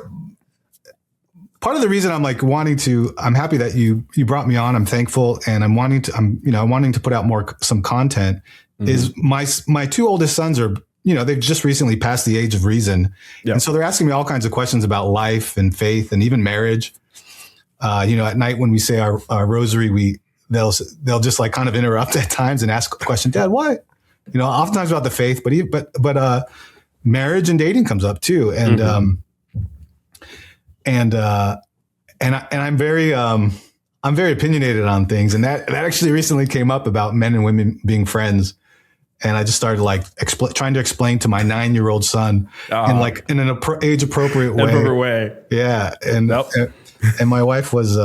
the reason I'm like I'm happy that you brought me on. I'm thankful. And I'm wanting to put out some content is my two oldest sons are, they've just recently passed the age of reason. Yep. And so they're asking me all kinds of questions about life and faith and even marriage. At night when we say our rosary, they'll just like kind of interrupt at times and ask a question, Dad, what? Oftentimes about the faith, but marriage and dating comes up too. And, I'm very opinionated on things. And that actually recently came up about men and women being friends. And I just started like trying to explain to my 9-year-old son in an age appropriate way. Yeah. And my wife was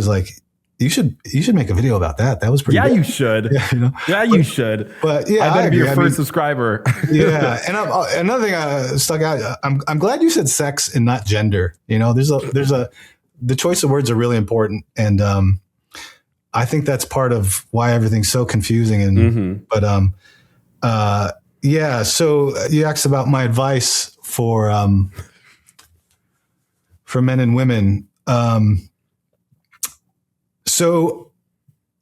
like, you should make a video about that. That was pretty good. You should. Yeah, you should. But yeah, I better be your first subscriber. Yeah. And another thing stuck out. I'm glad you said sex and not gender. The choice of words are really important. And, I think that's part of why everything's so confusing. And, so you asked about my advice for men and women. So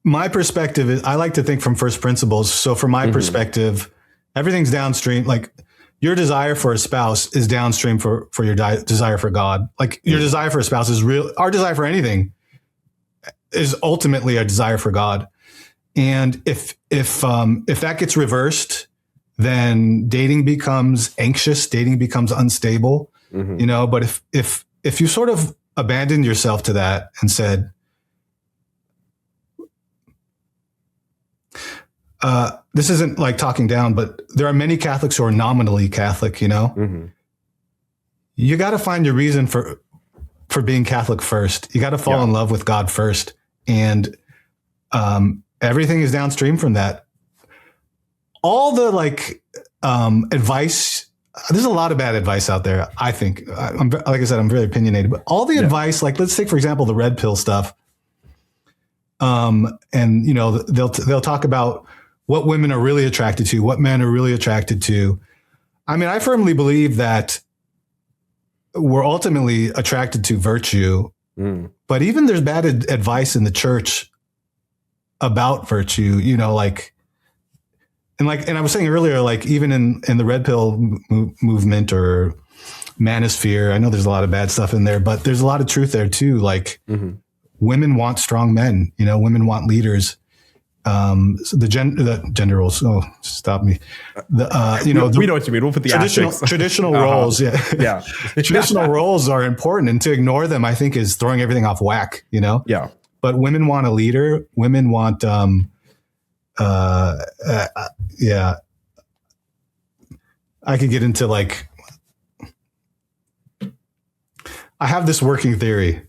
my perspective is I like to think from first principles. So from my perspective, everything's downstream. Like your desire for a spouse is downstream for your desire for God. Like your desire for a spouse is real. Our desire for anything is ultimately a desire for God. And if that gets reversed, then dating becomes anxious, dating becomes unstable, but if you sort of abandoned yourself to that and said, this isn't like talking down, but there are many Catholics who are nominally Catholic, you know? Mm-hmm. You got to find your reason for being Catholic first. You got to fall in love with God first. And everything is downstream from that. All the advice, there's a lot of bad advice out there. I think, like I said, I'm very opinionated, but all the advice, like let's take, for example, the red pill stuff. And you know, they'll talk about what women are really attracted to, what men are really attracted to. I mean, I firmly believe that we're ultimately attracted to virtue, but even there's bad advice in the church about virtue, you know, and I was saying earlier, like even in the red pill movement or manosphere, I know there's a lot of bad stuff in there, but there's a lot of truth there too. Like women want strong men, you know, women want leaders. The gender roles. Oh, stop me. You know, we know what you mean. We'll put the traditional roles. Yeah. Traditional roles are important, and to ignore them, I think, is throwing everything off whack, you know? Yeah. But women want a leader. Women want, I could get into I have this working theory.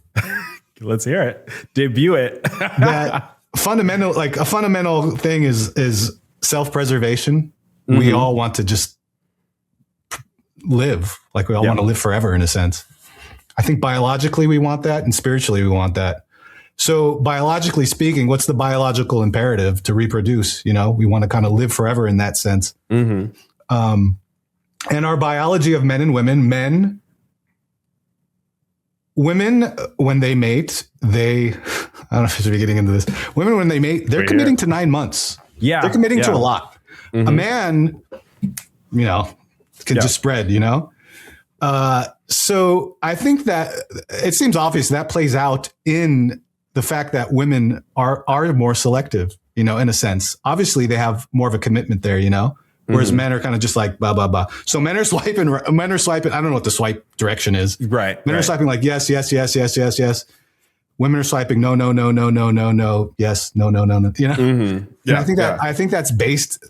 Let's hear it. Debut it. That a fundamental thing is self-preservation. Mm-hmm. We all want to just live. Like we all want to live forever in a sense. I think biologically we want that, and spiritually we want that. So biologically speaking, what's the biological imperative? To reproduce, you know, we want to kind of live forever in that sense. Mm-hmm. And our biology of men and women, women, when they mate, I don't know if I should be getting into this. Women, when they mate, they're committing to 9 months. Yeah. They're committing to a lot. Mm-hmm. A man, you know, can just spread, you know? So I think that it seems obvious that plays out in the fact that women are more selective, you know, in a sense. Obviously, they have more of a commitment there, you know? Whereas men are kind of just like, blah, blah, blah. So men are swiping. I don't know what the swipe direction is. Right. Men are swiping like, yes, yes, yes, yes, yes, yes. Women are swiping, no, no, no, no, no, no, no. Yes, no, no, no, no. You know? Mm-hmm. Yeah, I think that's based,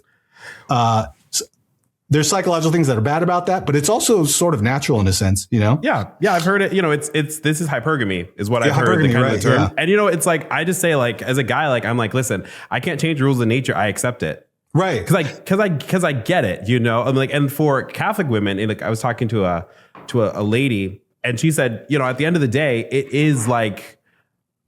there's psychological things that are bad about that, but it's also sort of natural in a sense, you know? Yeah. Yeah. I've heard it, you know, this is hypergamy is what I've heard the kind of the term. Yeah. And you know, it's like, I just say like, as a guy, like, I'm like, listen, I can't change the rules of nature. I accept it. Right. Cause I get it, you know, I'm like, and for Catholic women, and like I was talking to a lady, and she said, you know, at the end of the day, it is like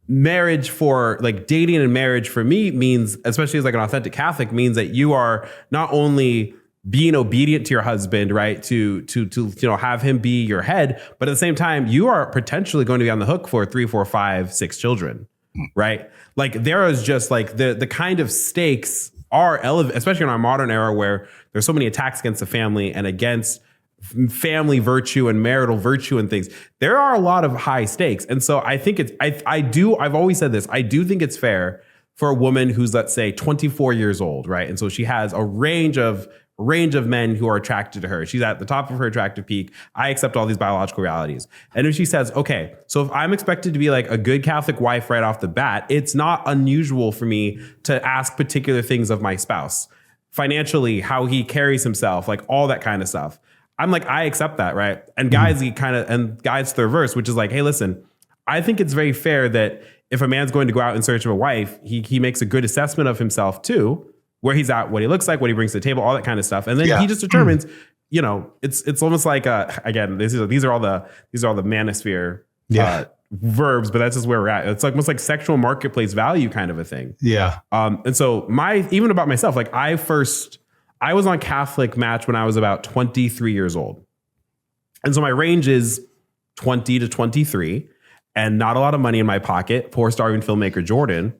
marriage for like dating and marriage for me means, especially as like an authentic Catholic, means that you are not only being obedient to your husband, right? To you know, have him be your head, but at the same time, you are potentially going to be on the hook for 3, 4, 5, 6 children, right? Like there is just like the kind of stakes are elevated, especially in our modern era where there's so many attacks against the family and against family virtue and marital virtue and things. There are a lot of high stakes. And so I think I've always said this. I do think it's fair for a woman who's, let's say, 24 years old, right? And so she has a range of men who are attracted to her. She's at the top of her attractive peak. I accept all these biological realities. And if she says, okay, so if I'm expected to be like a good Catholic wife right off the bat, it's not unusual for me to ask particular things of my spouse. Financially, how he carries himself, like all that kind of stuff. I'm like, I accept that, right? And guys, guys to the reverse, which is like, hey, listen, I think it's very fair that if a man's going to go out in search of a wife, he makes a good assessment of himself too, where he's at, what he looks like, what he brings to the table, all that kind of stuff. And then he just determines, you know, it's almost like, again, these are all the manosphere verbs, but that's just where we're at. It's like almost like sexual marketplace value kind of a thing. Yeah. And so even about myself, like I was on Catholic Match when I was about 23 years old. And so my range is 20 to 23 and not a lot of money in my pocket. Poor starving filmmaker Jordan.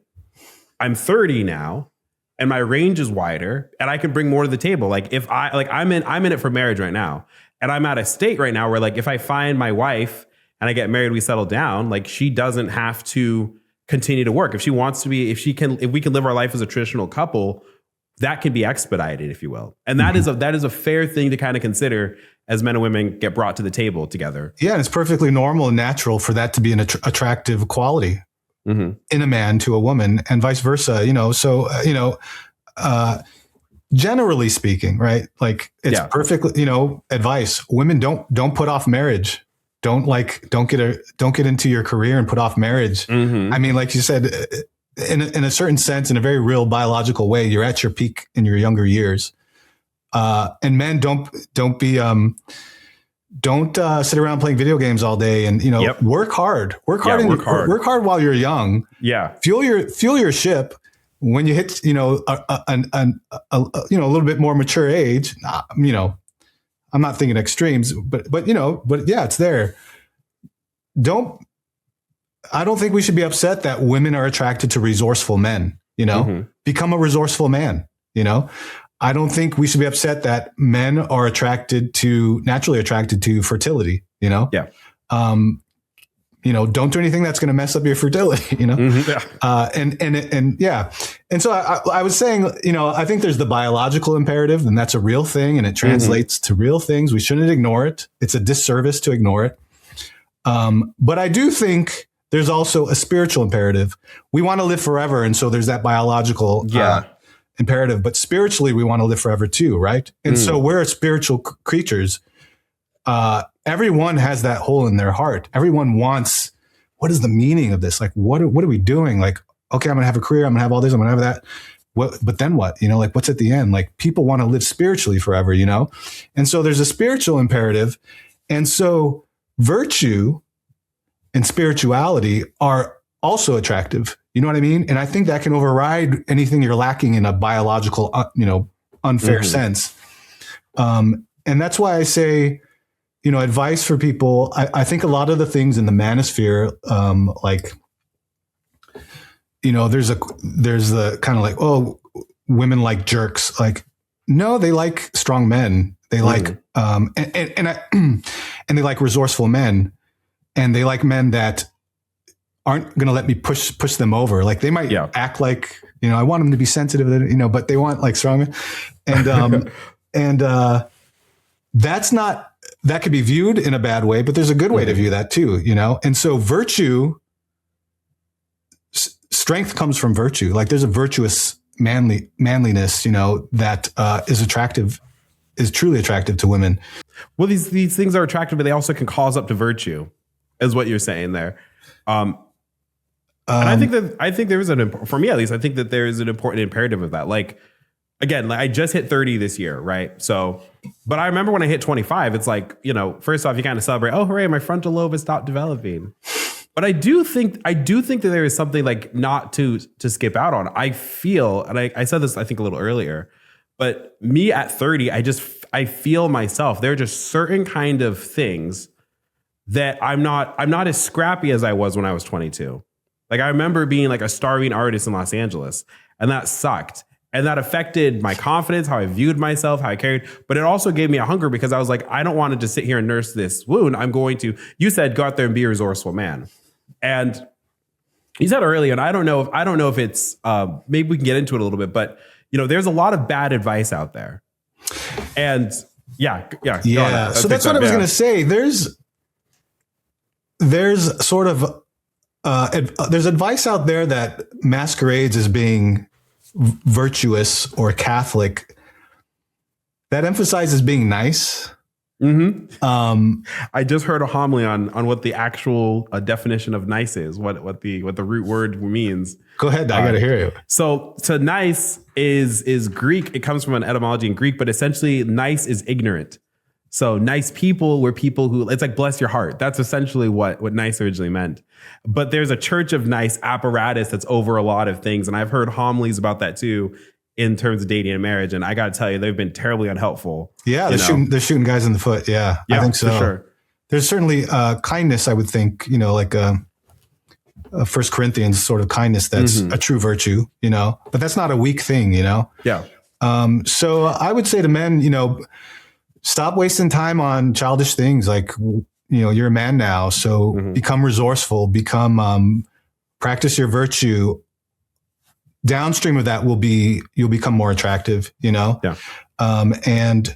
I'm 30 now. And my range is wider, and I can bring more to the table. Like if I'm in it for marriage right now, and I'm at a state right now where like if I find my wife and I get married, we settle down. Like she doesn't have to continue to work if she wants to be. If we can live our life as a traditional couple that can be expedited, if you will. And that is a fair thing to kind of consider as men and women get brought to the table together. Yeah. And it's perfectly normal and natural for that to be an attractive quality in a man to a woman, and vice versa, so, generally speaking, right? Like it's perfectly, advice. Women don't put off marriage. Don't get into your career and put off marriage. I mean, like you said, in a certain sense, in a very real biological way, you're at your peak in your younger years. And men don't sit around playing video games all day, and work hard. Work hard while you're young. Yeah. Fuel your ship when you hit a little bit more mature age. I'm not thinking extremes, but yeah, it's there. I don't think we should be upset that women are attracted to resourceful men. Become a resourceful man. I don't think we should be upset that men are naturally attracted to fertility, Yeah. Don't do anything that's going to mess up your fertility, Yeah. And so I was saying, I think there's the biological imperative, and that's a real thing, and it translates to real things. We shouldn't ignore it. It's a disservice to ignore it. But I do think there's also a spiritual imperative. We want to live forever. And so there's that biological, imperative, but spiritually we want to live forever too, right? And so we're spiritual creatures. Everyone has that hole in their heart. Everyone wants, what is the meaning of this? Like, what are we doing? Like, okay, I'm going to have a career. I'm going to have all this. I'm going to have that. But then what? Like, what's at the end? Like, people want to live spiritually forever, And so there's a spiritual imperative. And so virtue and spirituality are also attractive. You know what I mean? And I think that can override anything you're lacking in a biological, unfair sense. And that's why I say, advice for people. I think a lot of the things in the manosphere, there's the kind of like, oh, women like jerks. Like, no, they like strong men. They like, and they like resourceful men, and they like men that aren't going to let me push them over. Like they might act like, I want them to be sensitive, but they want like strong men. And that could be viewed in a bad way, but there's a good way to view that too, And so strength comes from virtue. Like there's a virtuous manliness, that is truly attractive to women. Well, these things are attractive, but they also can cause up to virtue, is what you're saying there. And I think there is for me at least, I think that there is an important imperative of that. Like, again, I just hit 30 this year, right? So, but I remember when I hit 25, it's like, first off, you kind of celebrate, oh, hooray, my frontal lobe has stopped developing. But I do think that there is something like not to skip out on. I feel, and I said this, I think a little earlier, but me at 30, I feel myself. There are just certain kind of things that I'm not as scrappy as I was when I was 22. Like I remember being like a starving artist in Los Angeles, and that sucked. And that affected my confidence, how I viewed myself, how I carried. But it also gave me a hunger because I was like, I don't want to just sit here and nurse this wound. I'm going to, you said, go out there and be a resourceful man. And you said earlier, and I don't know if it's, maybe we can get into it a little bit, but there's a lot of bad advice out there. And yeah. So that's what I was going to say. There's sort of, there's advice out there that masquerades as being virtuous or Catholic that emphasizes being nice. I just heard a homily on what the actual definition of nice is, what the root word means. Go ahead, I gotta hear you. So nice is Greek. It comes from an etymology in Greek, but essentially nice is ignorant. So nice people were people who, it's like bless your heart. That's essentially what nice originally meant. But there's a church of nice apparatus that's over a lot of things. And I've heard homilies about that too, in terms of dating and marriage. And I got to tell you, they've been terribly unhelpful. Yeah, they're shooting guys in the foot. Yeah, I think so. For sure. There's certainly kindness, I would think, like a 1 Corinthians sort of kindness that's a true virtue, but that's not a weak thing, Yeah. So I would say to men, stop wasting time on childish things. Like, you're a man now, so become resourceful, practice your virtue, downstream of that you'll become more attractive, Yeah. And,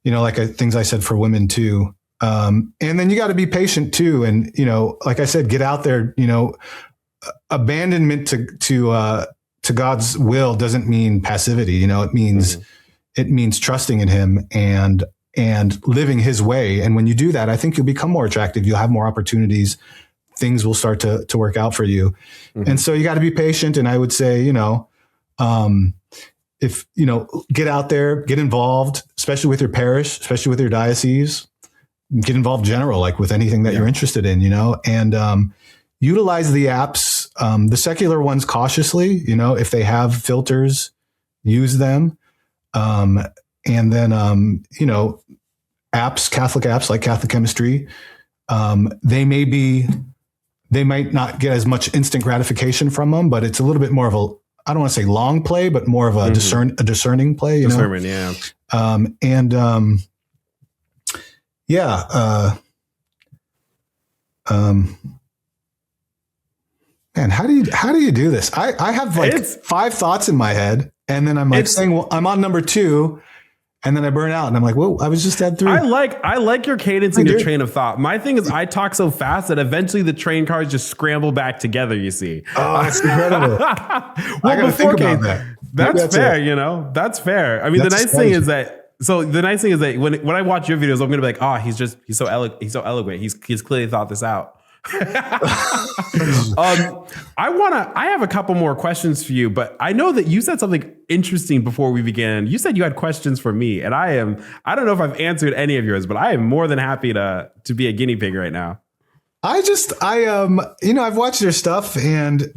like things I said for women too. And then you got to be patient too. And, like I said, get out there, abandonment to God's will doesn't mean passivity. It means trusting in him and living his way. And when you do that, I think you'll become more attractive. You'll have more opportunities. Things will start to work out for you. Mm-hmm. And so you got to be patient. And I would say, if, get out there, get involved, especially with your parish, especially with your diocese, get involved general, like with anything that you're interested in, and utilize the apps, the secular ones cautiously, if they have filters, use them. And then, apps, Catholic apps like Catholic Chemistry, they might not get as much instant gratification from them, but it's a little bit more of I don't want to say long play, but more of a discerning play, Discernment, yeah. Man, how do you do this? I have like 5 thoughts in my head, and then I'm like saying, well, I'm on number 2. And then I burn out and I'm like, whoa, I was just at 3. I like your cadence and your train of thought. My thing is I talk so fast that eventually the train cars just scramble back together, you see. Oh, that's incredible. I got to think about that. That's fair, That's fair. I mean, the nice thing is that when I watch your videos, I'm going to be like, oh, he's so eloquent. He's clearly thought this out. I have a couple more questions for you, but I know that you said something interesting before we began. You said you had questions for me, and I don't know if I've answered any of yours, but I am more than happy to be a guinea pig right now. I've watched your stuff, and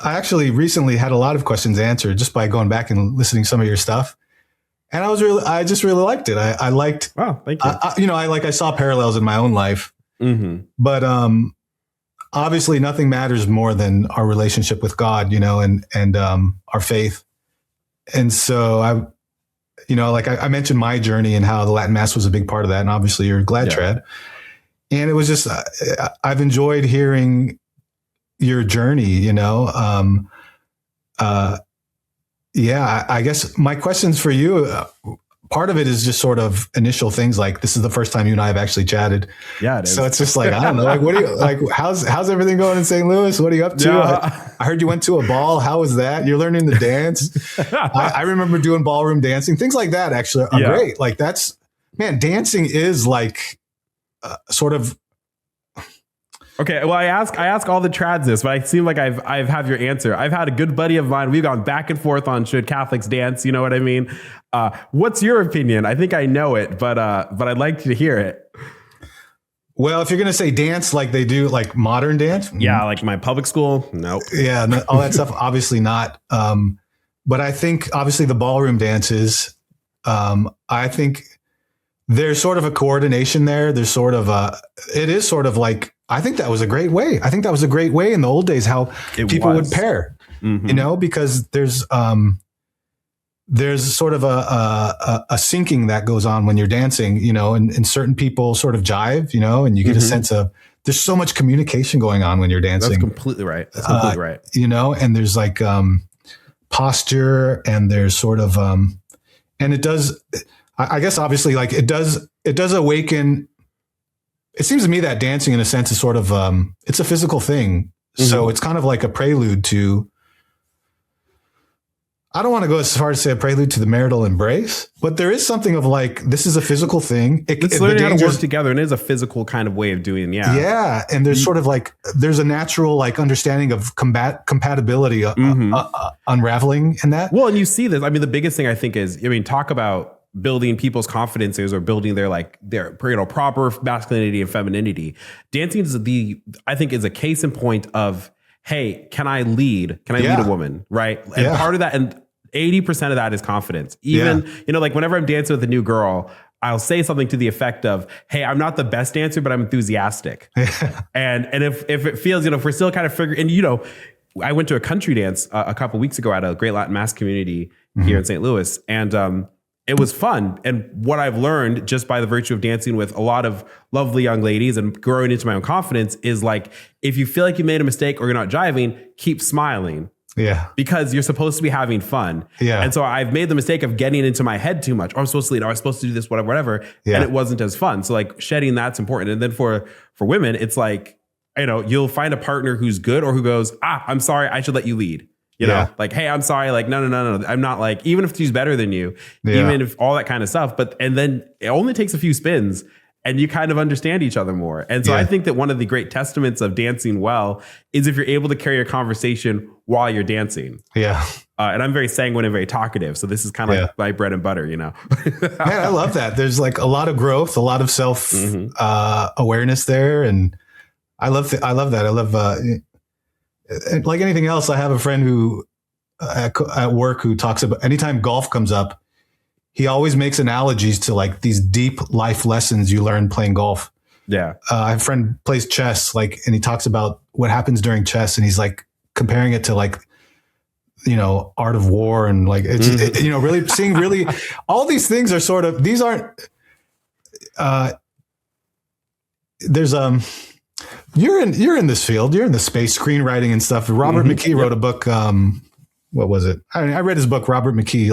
I actually recently had a lot of questions answered just by going back and listening to some of your stuff. And I just really liked it. I liked, oh, thank you. I saw parallels in my own life. Mm-hmm. But obviously nothing matters more than our relationship with God, and our faith. And so I mentioned my journey and how the Latin Mass was a big part of that. And obviously you're glad trad. And it was just, I've enjoyed hearing your journey, I guess my questions for you, part of it is just sort of initial things like this is the first time you and I have actually chatted. Yeah, it is. So it's just like, I don't know, like, what do you like? How's everything going in St. Louis? What are you up to? Yeah. I heard you went to a ball. How was that? You're learning to dance. I remember doing ballroom dancing. Things like that actually are great. Like dancing is like sort of. Okay, well, I ask all the trads this, but I seem like I have your answer. I've had a good buddy of mine. We've gone back and forth on should Catholics dance. You know what I mean? What's your opinion? I think I know it, but I'd like to hear it. Well, if you're gonna say dance like they do, like modern dance, like my public school, nope. Yeah, all that stuff, obviously not. But I think obviously the ballroom dances. I think there's sort of a coordination there. There's sort of it is sort of like. I think that was a great way. I think that was a great way in the old days how people would pair, because there's sort of a syncing that goes on when you're dancing, and certain people sort of jive, and you get a sense of there's so much communication going on when you're dancing. That's completely right. Right. And there's like posture and there's sort of and it does, I guess obviously like it does awaken. It seems to me that dancing in a sense is sort of, it's a physical thing. Mm-hmm. So it's kind of like a prelude to, I don't want to go as far as say a prelude to the marital embrace, but there is something of like, this is a physical thing. It's learning how to work together, and it is a physical kind of way of doing, Yeah. And there's sort of like, there's a natural like understanding of compatibility unraveling in that. Well, and you see this, I mean, the biggest thing I think is, talk about building people's confidences or building their proper masculinity and femininity. Dancing is I think is a case in point of, hey, can I lead? Can I lead a woman? Right. And part of that, and 80% of that is confidence. Even, like whenever I'm dancing with a new girl, I'll say something to the effect of, hey, I'm not the best dancer, but I'm enthusiastic. And if it feels, if we're still kind of figuring, and I went to a country dance a couple of weeks ago at a great Latin Mass community here in St. Louis. And, it was fun. And what I've learned just by the virtue of dancing with a lot of lovely young ladies and growing into my own confidence is like, if you feel like you made a mistake or you're not jiving, keep smiling. Yeah. Because you're supposed to be having fun. Yeah. And so I've made the mistake of getting into my head too much. Oh, I'm supposed to lead. Oh, I'm supposed to do this, whatever. Yeah. And it wasn't as fun. So like shedding that's important. And then for women, it's like, you'll find a partner who's good or who goes, I'm sorry, I should let you lead. You know, like, hey, I'm sorry. Like, no. I'm not like, even if she's better than you, even if all that kind of stuff. And then it only takes a few spins and you kind of understand each other more. And so I think that one of the great testaments of dancing well is if you're able to carry a conversation while you're dancing. Yeah. And I'm very sanguine and very talkative. So this is kind of like my bread and butter, Man, I love that. There's like a lot of growth, a lot of self awareness there. And I love that. I love, like anything else, I have a friend who at work who talks about anytime golf comes up, he always makes analogies to like these deep life lessons you learn playing golf. Yeah. I have a friend plays chess, and he talks about what happens during chess, and he's like comparing it to like, art of war, and like it's really seeing really all these things are sort of, these aren't. There's you're in this field, you're in the space screenwriting and stuff. Robert McKee wrote a book. What was it? I read his book, Robert McKee.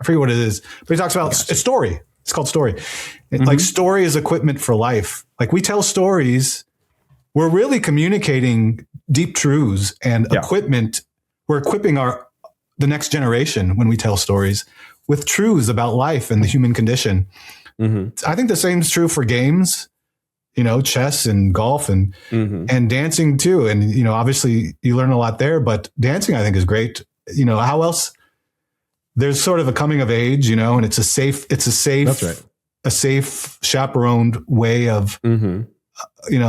I forget what it is, but he talks about a story. It's called Story. Like story is equipment for life. Like we tell stories, we're really communicating deep truths and equipment. We're equipping the next generation when we tell stories with truths about life and the human condition. I think the same is true for games, chess and golf and dancing too. And, obviously you learn a lot there, but dancing I think is great. How else? There's sort of a coming of age, and it's a safe, That's right. a safe chaperoned way of,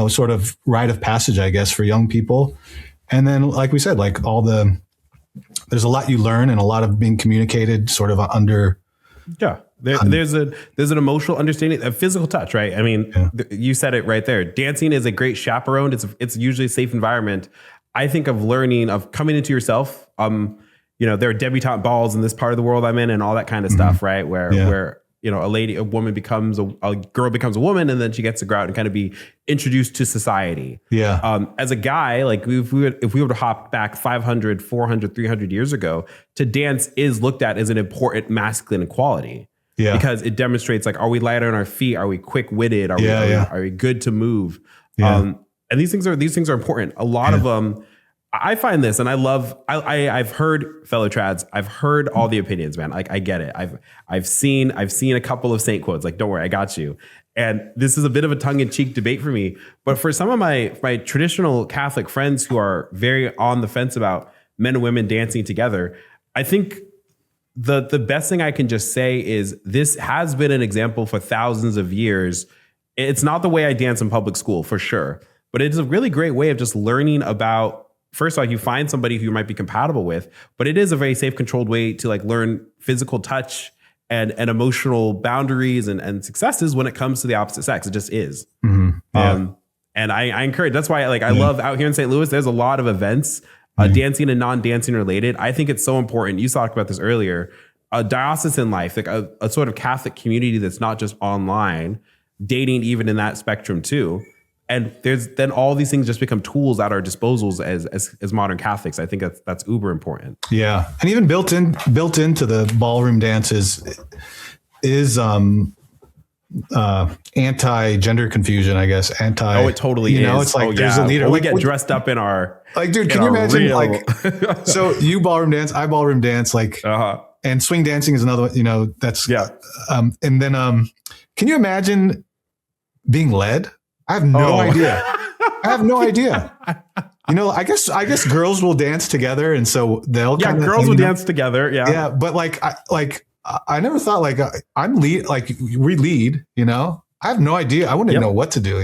sort of rite of passage, I guess, for young people. And then, like we said, like there's a lot you learn and a lot of being communicated sort of under. Yeah. There's an emotional understanding of physical touch, right? I mean, you said it right there. Dancing is a great chaperone. It's usually a safe environment. I think of learning, of coming into yourself. There are debutante balls in this part of the world I'm in and all that kind of stuff, right? Where a woman becomes a girl becomes a woman and then she gets to go out and kind of be introduced to society. Yeah. As a guy, like if we were to hop back 500, 400, 300 years ago, to dance is looked at as an important masculine quality. Yeah. Because it demonstrates like, are we light on our feet? Are we quick witted? Are we good to move? Yeah. And these things are important. A lot of them, I find this, and I've heard fellow trads. I've heard all the opinions, man. Like I get it. I've seen a couple of saint quotes. Like, don't worry, I got you. And this is a bit of a tongue-in-cheek debate for me. But for some of my traditional Catholic friends who are very on the fence about men and women dancing together, I think the best thing I can just say is this has been an example for thousands of years. It's not the way I dance in public school, for sure. But it's a really great way of just learning about, first of all, you find somebody who you might be compatible with, but it is a very safe, controlled way to like learn physical touch and emotional boundaries and successes when it comes to the opposite sex. It just is. Mm-hmm. Yeah. And I encourage, that's why I love out here in St. Louis, there's a lot of events, dancing and non-dancing related. I think it's so important. You talked about this earlier, a diocesan life, like a sort of Catholic community that's not just online, dating even in that spectrum too. And then all these things just become tools at our disposals as modern Catholics. I think that's uber important. Yeah, and even built into the ballroom dances is anti-gender confusion, I guess. Oh, it totally is. It's like there's a leader. We get dressed up in our dude. Can you imagine so you ballroom dance, I ballroom dance, and swing dancing is another one. That's and then can you imagine being led? I have no idea. I guess girls will dance together, and so they'll girls will dance together. Yeah, yeah. But I never thought I'm lead. Like we lead. I have no idea. I wouldn't know what to do.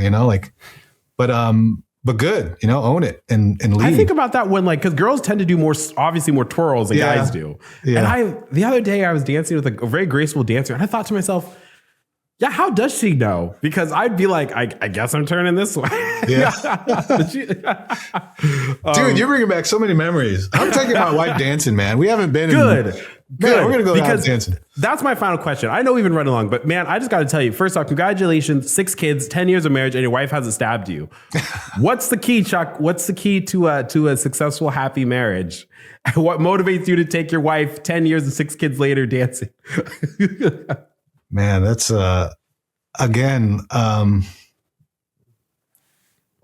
But good. Own it and lead. I think about that when because girls tend to do more twirls than guys do. Yeah. And the other day I was dancing with a very graceful dancer, and I thought to myself, yeah, how does she know? Because I'd be like, I guess I'm turning this way. Yeah. Dude, you're bringing back so many memories. I'm taking my wife dancing, man. We haven't been Good. Man, we're gonna go because dancing. That's my final question. I know we've been running along, but man, I just got to tell you. First off, congratulations, 6 kids, 10 years of marriage, and your wife hasn't stabbed you. What's the key, Chuck? What's the key to a successful, happy marriage? What motivates you to take your wife 10 years and 6 kids later dancing? Man, that's again,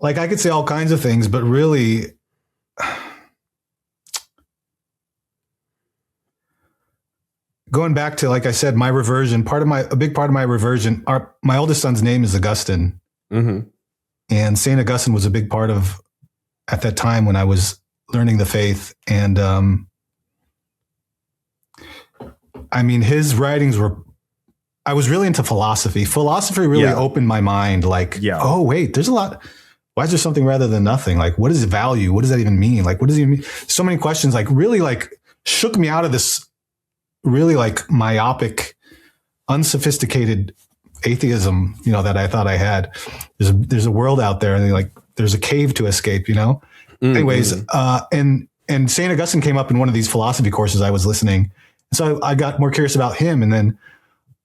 like I could say all kinds of things, but really, going back to, like I said, my reversion, a big part of my reversion, my oldest son's name is Augustine. Mm-hmm. And St. Augustine was a big part of, at that time when I was learning the faith. And I mean, his writings I was really into philosophy. Philosophy really opened my mind. Like, oh, wait, there's a lot. Why is there something rather than nothing? Like, what is value? What does that even mean? Like, what does it even mean? So many questions, like really like shook me out of this really like myopic, unsophisticated atheism, that I thought I had. There's a world out there, and there's a cave to escape, Mm-hmm. Anyways, and St. Augustine came up in one of these philosophy courses I was listening. So I got more curious about him, and then,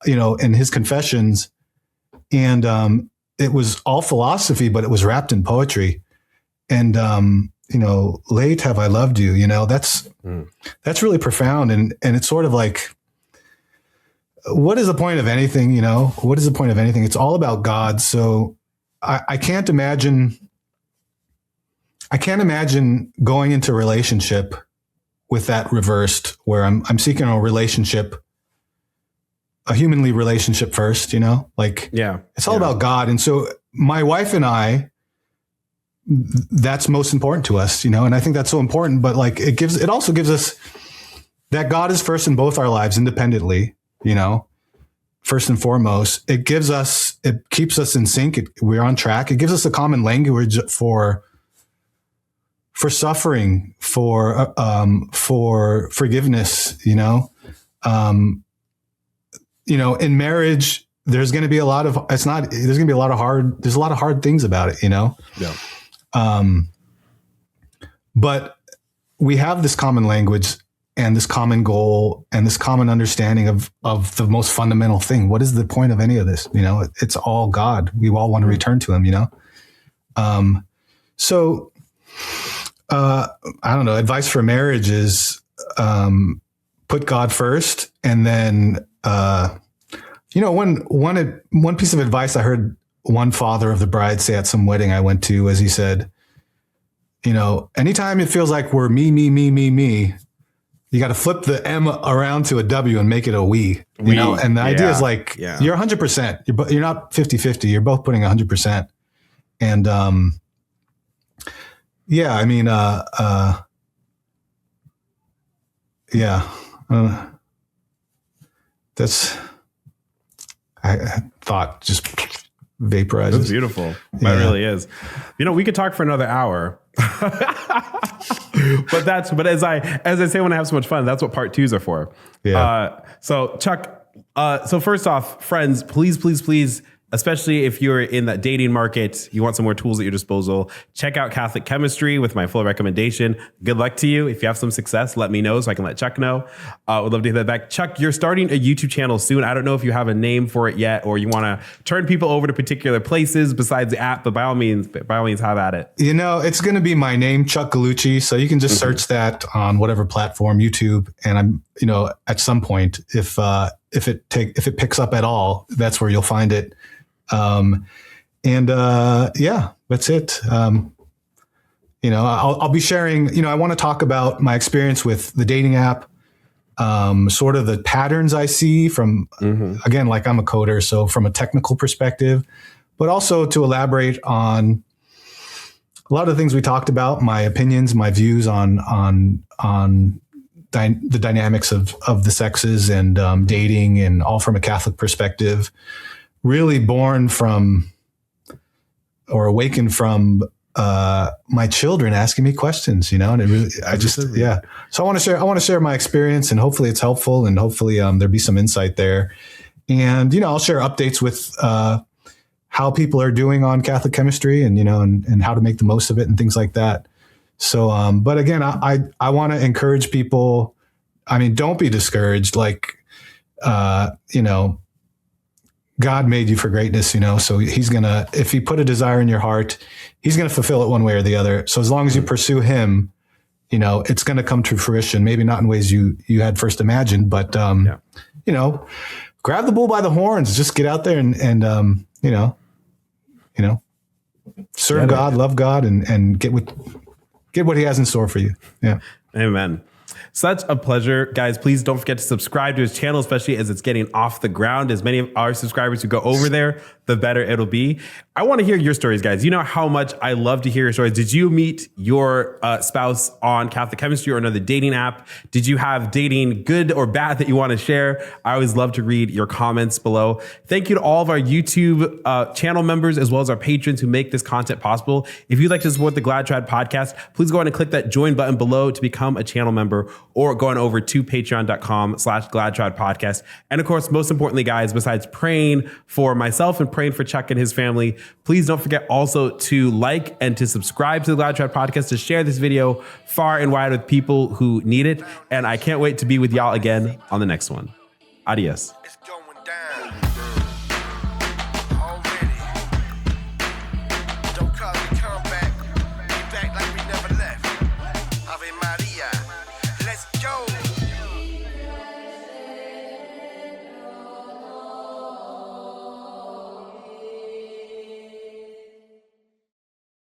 and his confessions, and it was all philosophy, but it was wrapped in poetry. And late have I loved you, that's really profound. And it's sort of like, what is the point of anything? What is the point of anything? It's all about God. So I can't imagine going into a relationship with that reversed, where I'm seeking a relationship, a humanly relationship first, it's all about God. And so my wife and I, that's most important to us, and I think that's so important, but it also gives us that God is first in both our lives independently, first and foremost. It keeps us in sync. We're on track. It gives us a common language for suffering, for forgiveness, in marriage, there's going to be a lot of hard things about it, Yeah. But we have this common language and this common goal and this common understanding of the most fundamental thing. What is the point of any of this? It's all God. We all want to return to him, So, I don't know, advice for marriage is, put God first. And then, one piece of advice I heard one father of the bride say at some wedding I went to, as he said, anytime it feels like we're me, you got to flip the M around to a W and make it a we, and the idea is you're 100%, you're not 50-50, you're both putting 100%. And, that's, I thought just vaporizes. That's beautiful. That really is. We could talk for another hour. but as I say when I have so much fun, that's what part 2s are for. Yeah. So Chuck, so first off, friends, please, especially if you're in that dating market, you want some more tools at your disposal, check out Catholic Chemistry with my full recommendation. Good luck to you. If you have some success, let me know so I can let Chuck know. Would love to hear that back. Chuck, you're starting a YouTube channel soon. I don't know if you have a name for it yet, or you want to turn people over to particular places besides the app, but by all means have at it. It's going to be my name, Chuck Gallucci. So you can just search that on whatever platform, YouTube. And I'm, at some point, if it picks up at all, that's where you'll find it. That's it. I'll be sharing, I want to talk about my experience with the dating app, sort of the patterns I see from, again, like I'm a coder. So from a technical perspective, but also to elaborate on a lot of things we talked about, my opinions, my views on the dynamics of the sexes and, dating, and all from a Catholic perspective. Really born from or awakened from my children asking me questions, and it really, So I want to share my experience, and hopefully it's helpful, and hopefully there'll be some insight there. And, I'll share updates with how people are doing on Catholic Chemistry, and, and how to make the most of it and things like that. So, but again, I want to encourage people, I mean, don't be discouraged. Like, you know, God made you for greatness, you know, so he's going to, if he put a desire in your heart, he's going to fulfill it one way or the other. So as long as you pursue him, you know, it's going to come to fruition. Maybe not in ways you had first imagined, but, you know, grab the bull by the horns, just get out there and you know, serve God, love God, and get what he has in store for you. Yeah. Amen. Such a pleasure. Guys, please don't forget to subscribe to his channel, especially as it's getting off the ground. As many of our subscribers who go over there, the better it'll be. I want to hear your stories, guys. You know how much I love to hear your stories. Did you meet your spouse on Catholic Chemistry or another dating app? Did you have dating good or bad that you want to share? I always love to read your comments below. Thank you to all of our YouTube channel members, as well as our patrons who make this content possible. If you'd like to support the Glad Trad podcast, please go ahead and click that join button below to become a channel member, or going over to patreon.com/GladTradPodcast. And of course, most importantly, guys, besides praying for myself and praying for Chuck and his family, please don't forget also to like and to subscribe to the Glad Trad podcast, to share this video far and wide with people who need it. And I can't wait to be with y'all again on the next one. Adios.